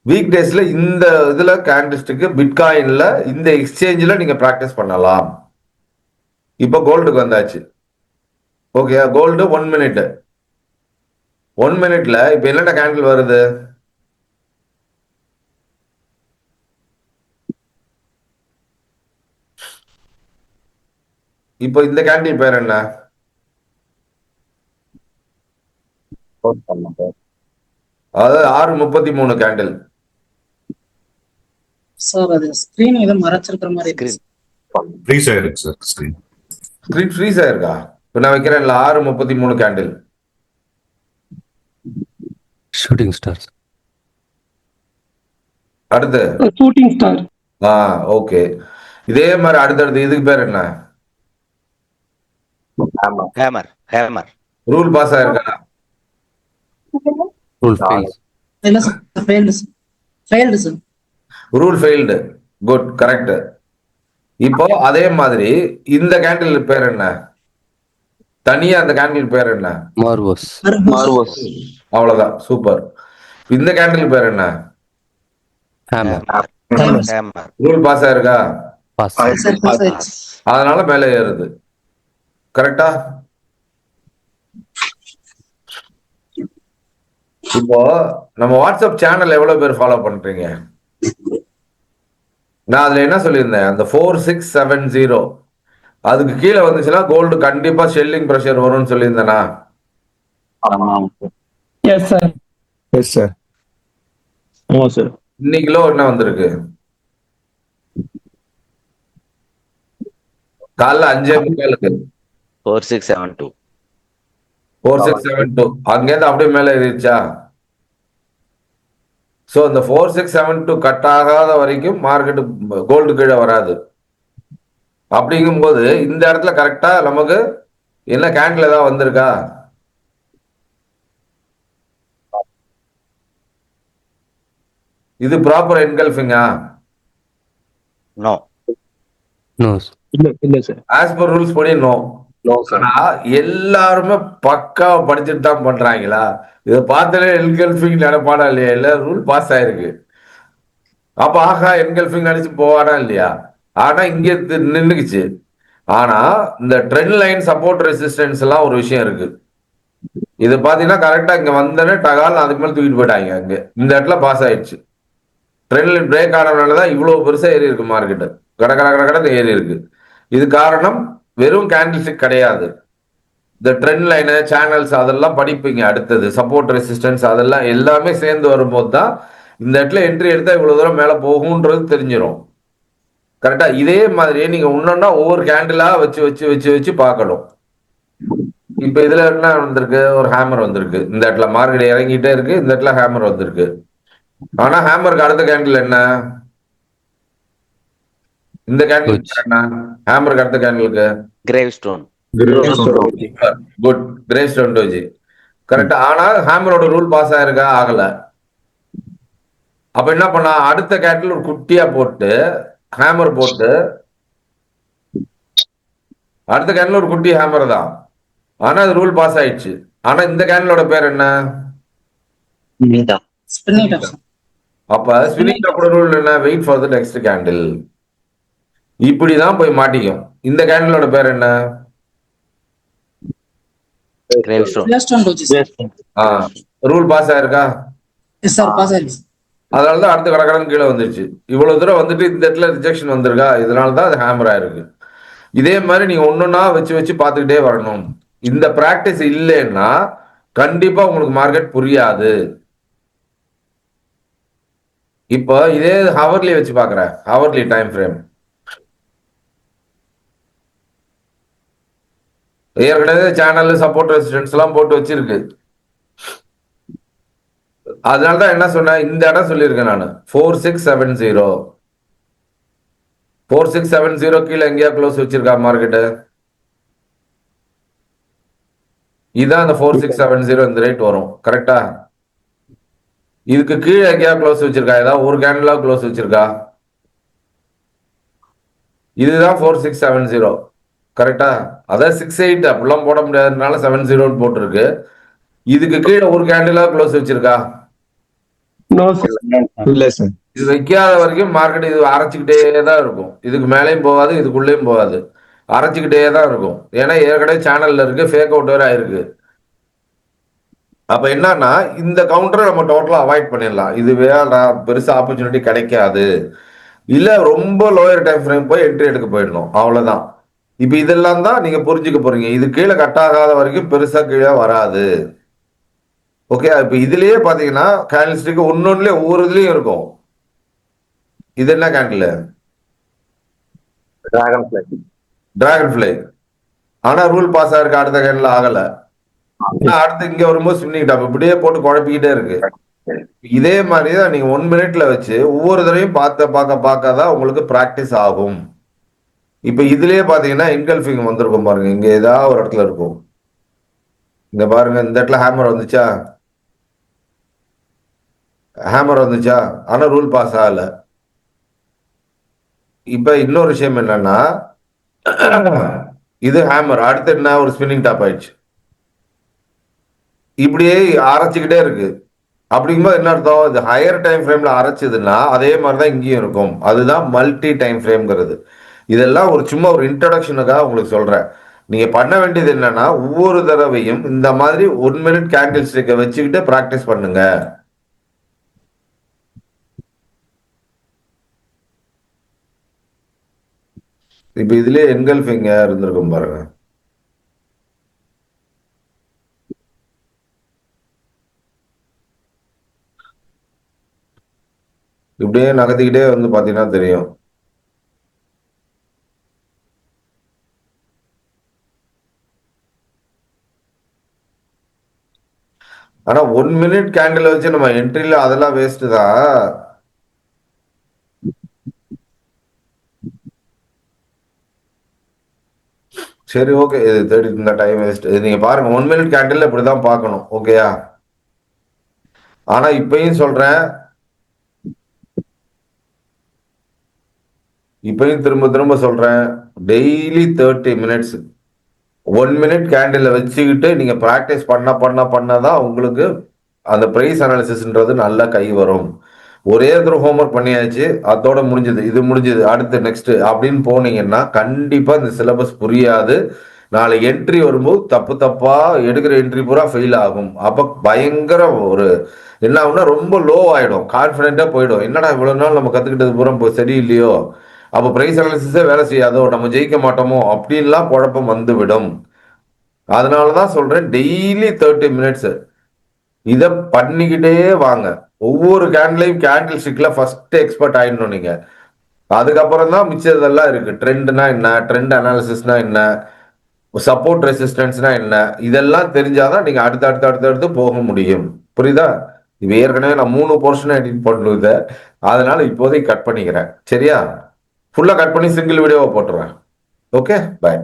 வீக் டேஸ்ல இந்த இதுல கேண்டில்ஸ்டிக்கு பிட்காயின்ல இந்த எக்ஸ்சேஞ்சில் நீங்க பிராக்டிஸ் பண்ணலாம். இப்போ கோல்டுக்கு வந்தாச்சு. Okay, gold 1 minute. 1 மினிட்ல இப்ப என்னென்ன கேண்டில் வருது? இப்போ இந்த கேண்டில் பேர் என்ன? அதாவது 6:33 கேண்டில். சார் அது ஸ்கிரீன் ஏதோ மறைச்சிருக்கிற மாதிரி இருக்கு. ஃப்ரீஸ் ஆயிருக்கு சார் ஸ்கிரீன். ஸ்கிரீன் ஃப்ரீஸ் ஆயிருக்கா? இப்போ நான் வைக்கிறேன்ல 6:33 கேண்டில். Shooting stars. அடுத்து ஷூட்டிங் ஸ்டார். ஓகே. இதே மாதிரி அடுத்தடுத்து இதுக்கு பேர் என்ன? ஹேமர். ஹேமர். ரூல் பாஸ் ஆயிருக்கா? Rule fails. இல்ல sir, failed sir. Failed sir. Rule failed. Good, correct. இப்போ அதே மாதிரி இந்த கேண்டில் பேர் என்ன? தனியா அந்த கேண்டில் பேர் என்ன? மார்வோஸ். மார்வோஸ். அவ்வளவுதான், சூப்பர். இந்த கேண்டில் பேர் என்ன? ஹேமர். ஹேமர். ரூல் பாஸ் ஆயிருக்கா? பாஸ். சார் பாஸ் ஆயிடுச்சு. அதனால மேலே ஏறுது. கரெக்டா? இப்போ நம்ம வாட்ஸ்அப் சேனல் எவ்வளவு பேர் ஃபாலோ பண்றீங்க? நான் அதுல என்ன சொல்லியிருந்தேன், அந்த 4670 அதுக்கு கீழே வந்துச்சுன்னா கோல்டு கண்டிப்பா ஷெல்லிங் பிரஷர் வரும்னு சொல்லியிருந்தேனா? Yes sir. Yes sir. ஆமா சார். இன்னைக்கு லோ என்ன வந்திருக்கு? காலைல 5:45. 4672. 4672 அங்கேருந்து அப்படியே மேல ஏறிடுச்சா? சோ இந்த 4672 கட் ஆகாத வரைக்கும் மார்க்கெட் கோல்டு கீழே வராது. அப்படிங்கும்போது இந்த இடத்துல கரெக்டா நமக்கு என்ன கேண்டில் ஏதாவது வந்திருக்கா? இது ப்ராப்பர் என்கல்ஃபிங்கா? நோ. நோ. இல்ல சார். ஆஸ் பர் ரூல்ஸ் படி நோ. ஆனா எல்லாருமே பக்காவா படிச்சுட்டு தான் பண்றாங்களா? இதை பார்த்தாலே என்கல்ஃபிங் நினைப்பானா இல்லையா? இல்ல ரூல் பாஸ் ஆயிருக்கு. அப்ப ஆகா என்கல்ஃபிங் நினைச்சு போவானா இல்லையா? ஆனா இங்க நின்னுக்குச்சு. ஆனா இந்த ட்ரெண்ட் லைன் சப்போர்ட் ரெசிஸ்டன்ஸ் எல்லாம் ஒரு விஷயம் இருக்கு. இது பாத்தீங்கன்னா கரெக்டா இங்க வந்தனே டகால் அதுக்கு மேல தூக்கிட்டு போயிட்டாங்க. அங்க இந்த இடத்துல பாஸ் ஆயிடுச்சு. ட்ரெண்ட் லைன் பிரேக் ஆனதுனாலதான் இவ்வளவு பெருசா ஏறி இருக்கு மார்க்கெட். கட கட கட கடன்னு ஏறி இருக்கு. இது காரணம் வெறும் கேண்டில் ஸ்டிக் கிடையாது. இந்த ட்ரெண்ட் லைனு சேனல்ஸ் அதெல்லாம் படிப்பீங்க. அடுத்தது சப்போர்ட் ரெசிஸ்டன்ஸ் அதெல்லாம் எல்லாமே சேர்ந்து வரும்போது தான் இந்த இடத்துல என்ட்ரி எடுத்தா இவ்வளவு தூரம் மேல போகும்ன்றது தெரிஞ்சிடும். கரெக்டா? இதே மாதிரியே நீங்க ஒன்னொன்னா ஒவ்வொரு கேண்டிலா வச்சு வச்சு வச்சு வச்சு பார்க்கணும். இப்ப இதுல என்ன வந்திருக்கு? ஒரு ஹேமர் வந்திருக்கு. இந்த இடத்துல மார்க்கெட் இறங்கிட்டே இருக்கு. இந்த இடத்துல ஹேமர் வந்திருக்கு. ஆனா ஹேமருக்கு அடுத்த கேண்டில் என்ன? இந்த கேண்டில் என்ன? ஹேமருக்கு அடுத்த கேண்டிலுக்கு Gravestone. குட் கிரேஸ் டோன்டோஜி கரெக்டா. ஆனா ஹேமரோட ரூல் பாஸ் ஆயிருக்கா? ஆகல. அப்ப என்ன பண்ணா, அடுத்த கேண்டில் ஒரு குட்டியா போட்டு ஹேமர் போட்டு, அடுத்த கேண்டில் ஒரு குட்டி ஹேமர் தான், ஆனா அது ரூல் பாஸ் ஆயிடுச்சு. ஆனா இந்த கேண்டிலோட பேர் என்ன? Spinning top, sir. அப்ப ஸ்பின்னிங் டாப்போட ரூல் என்ன? Wait for the next candle. இப்படிதான் போய் மாட்டிக்கும். இந்த கேண்டிலோட பேர் என்ன? Gravestone. Gravestone doji, sir. Rule pass ஆயிருக்கா? Yes, sir. Pass ஆயிடுச்சு. அதனாலதான் அடுத்த கடகடன் கீழே வந்துருச்சு. இவ்வளவு தூரம் வந்துட்டு இந்த இடத்துல ரிஜெக்ஷன் வந்திருக்கா? இதனாலதான் அது ஹேமர் ஆயிருக்கு. இதே மாதிரி நீங்க ஒன்னொன்னா வச்சு வச்சு பார்த்துக்கிட்டே வரணும். இந்த பிராக்டிஸ் இல்லைன்னா கண்டிப்பா உங்களுக்கு மார்க்கெட் புரியாது. இப்போ இதே ஹவர்லி வச்சு பாக்குறேன். ஹவர்லி டைம் ஃப்ரேம் ஏற்கனவே சேனல் சப்போர்ட் ரெசிஸ்டன்ஸ் எல்லாம் போட்டு வச்சிருக்கு. அதனாலதான் என்ன சொன்னேன், இந்த இடம் சொல்லியிருக்கேன் நான் 4670. 4670 கீழே எங்கேயா க்ளோஸ் வச்சிருக்கா மார்க்கெட்டு? இதுதான் அந்த 4670 இந்த ரேட் வரும். கரெக்டா? இதுக்கு கீழே எங்கேயா க்ளோஸ் வச்சிருக்கா? ஏதாவது ஒரு கேண்டிலா க்ளோஸ் வச்சிருக்கா? இதுதான் 4670. கரெக்டா? அதான் 68 அப்படிலாம் போட முடியாததுனால 70 போட்டிருக்கு. இதுக்கு கீழே ஒரு கேண்டிலா க்ளோஸ் வச்சிருக்கா? இல்ல சார். இது வைக்காத வரைக்கும் மார்க்கெட் இது அரைச்சிக்கிட்டே தான் இருக்கும். இதுக்கு மேலேயும் போகாது, இதுக்குள்ளேயும் போகாது, அரைச்சிக்கிட்டே தான் இருக்கும். ஏன்னா ஏற்கனவே சேனல்ல இருக்கு, ஃபேக் அவுட் வேற ஆயிருக்கு. அப்ப என்னன்னா இந்த கவுண்டரை நம்ம டோட்டலா அவாய்ட் பண்ணிடலாம். இது பெருசா ஆப்பர்ச்சுனிட்டி கிடைக்காது. இல்ல ரொம்ப லோயர் டைம் ஃப்ரேம் போய் என்ட்ரி எடுக்க போயிடணும். அவ்வளவுதான். இப்ப இதெல்லாம் தான் நீங்க புரிஞ்சுக்க போறீங்க. இது கீழே கட் ஆகாத வரைக்கும் பெருசா கீழே வராது. ஓகே. இப்ப இதுலயே பாத்தீங்கன்னா கேண்டில் ஸ்டிக் ஒன்னொன்னுலயே ஒவ்வொரு இதுலயும் இருக்கும். இது என்ன கேண்டில்? Dragon fly. ஆனா ரூல் பாஸ் ஆயிருக்கு. அடுத்த கேண்டில் ஆகல. அடுத்து இங்க வரும்போது ஸ்பின்னிங் டாப் இப்படியே போட்டு குழப்பிக்கிட்டே இருக்கு. இதே மாதிரிதான் நீங்க 1 மினிட்ல வச்சு ஒவ்வொரு தடவையும் பார்க்கதான் உங்களுக்கு பிராக்டிஸ் ஆகும். இப்ப இதுலயே பாத்தீங்கன்னா என்கல்ஃபிங் வந்திருக்கும் பாருங்க. இங்க ஏதாவது ஒரு இடத்துல இருக்கும். இங்க பாருங்க, இந்த இடத்துல ஹேமர் வந்துச்சா? ஹேமர் வந்துச்சா? ஆனா ரூல் பாஸ் ஆகல. இப்ப இன்னொரு விஷயம் என்னன்னா, இது ஹேமர், அடுத்து என்ன? ஒரு ஸ்பின்னிங் டாப் ஆயிடுச்சு. இப்படியே அரைச்சுக்கிட்டே இருக்கு. அப்படிங்கும்போது என்ன அர்த்தம்? இது ஹையர் டைம் ஃப்ரேம்ல அரைச்சதுன்னா அதே மாதிரிதான் இங்கேயும் இருக்கும். அதுதான் மல்டி டைம் ஃப்ரேம்ங்கிறது. இதெல்லாம் ஒரு சும்மா ஒரு இன்ட்ரடக்ஷனுக்காக உங்களுக்கு சொல்றேன். நீங்க பண்ண வேண்டியது என்னன்னா, ஒவ்வொரு தடவையும் இந்த மாதிரி 1 மினிட் கேண்டில் ஸ்டிக்கை வச்சுக்கிட்டு பிராக்டிஸ் பண்ணுங்க. இப்ப இதுலயே என்கல்ஃபிங் இருந்திருக்கும் பாருங்க. இப்படியே நகர்த்திக்கிட்டே வந்து பாத்தீங்கன்னா தெரியும். ஆனா 1 மினிட் கேண்டில் வச்சு நம்ம என்ட்ரில அதெல்லாம் வேஸ்ட் தான். சரி, ஓகே. இது தேடி இந்த டைம் வேஸ்ட். இது நீங்க பாருங்க, 1 மினிட் கேண்டில் இப்படிதான் பார்க்கணும். ஓகேயா? ஆனா இப்பயும் சொல்றேன், இப்பயும் திரும்ப திரும்ப சொல்றேன், டெய்லி 30 மினிட்ஸ் 1 மினிட் கேண்டில் வச்சுக்கிட்டு நீங்க பிராக்டிஸ் பண்ணதான் உங்களுக்கு அந்த பிரைஸ் அனாலிசிஸ்ன்றது நல்லா கை வரும். ஒரே ஒரு ஹோம்ஒர்க் பண்ணியாச்சு, அதோட முடிஞ்சது, இது முடிஞ்சது, அடுத்து நெக்ஸ்ட் அப்படின்னு போனீங்கன்னா கண்டிப்பா இந்த சிலபஸ் புரியாது. நாளை என்ட்ரி வரும்போது தப்பு தப்பா எடுக்கிற என்ட்ரி பூரா ஃபெயில் ஆகும். அப்ப பயங்கர ஒரு என்ன ஆகும்னா ரொம்ப லோ ஆயிடும், கான்பிடென்டா போயிடும். என்னடா இவ்வளவு நாள் நம்ம கத்துக்கிட்டது பூரா சரியில்லையோ அப்போ பிரைஸ் அனாலிசிஸே வேலை செய்யாதோ, நம்ம ஜெயிக்க மாட்டோமோ அப்படின்லாம் குழப்பம் வந்துவிடும். அதனாலதான் சொல்றேன், டெய்லி 30 மினிட்ஸ் இத பண்ணிக்கிட்டே வாங்க. ஒவ்வொரு கேண்டிலையும் கேண்டில் ஸ்டிக்ல ஃபர்ஸ்ட் எக்ஸ்பர்ட் ஆயிடணும் நீங்க. அதுக்கப்புறம் தான் மிச்சதெல்லாம் இருக்கு. ட்ரெண்ட்னா என்ன, ட்ரெண்ட் அனாலிசிஸ்னா என்ன, சப்போர்ட் ரெசிஸ்டன்ஸ்னா என்ன, இதெல்லாம் தெரிஞ்சாதான் நீங்க அடுத்து போக முடியும். புரியுதா? இது ஏற்கனவே நான் 3 போர்ஷன் எடிட் பண்ணுது, அதனால இப்போதைக்கு கட் பண்ணிக்கிறேன். சரியா? ஃபுல்லா கட் பண்ணி சிங்கிள் வீடியோவை போட்டுருவேன். Okay, by.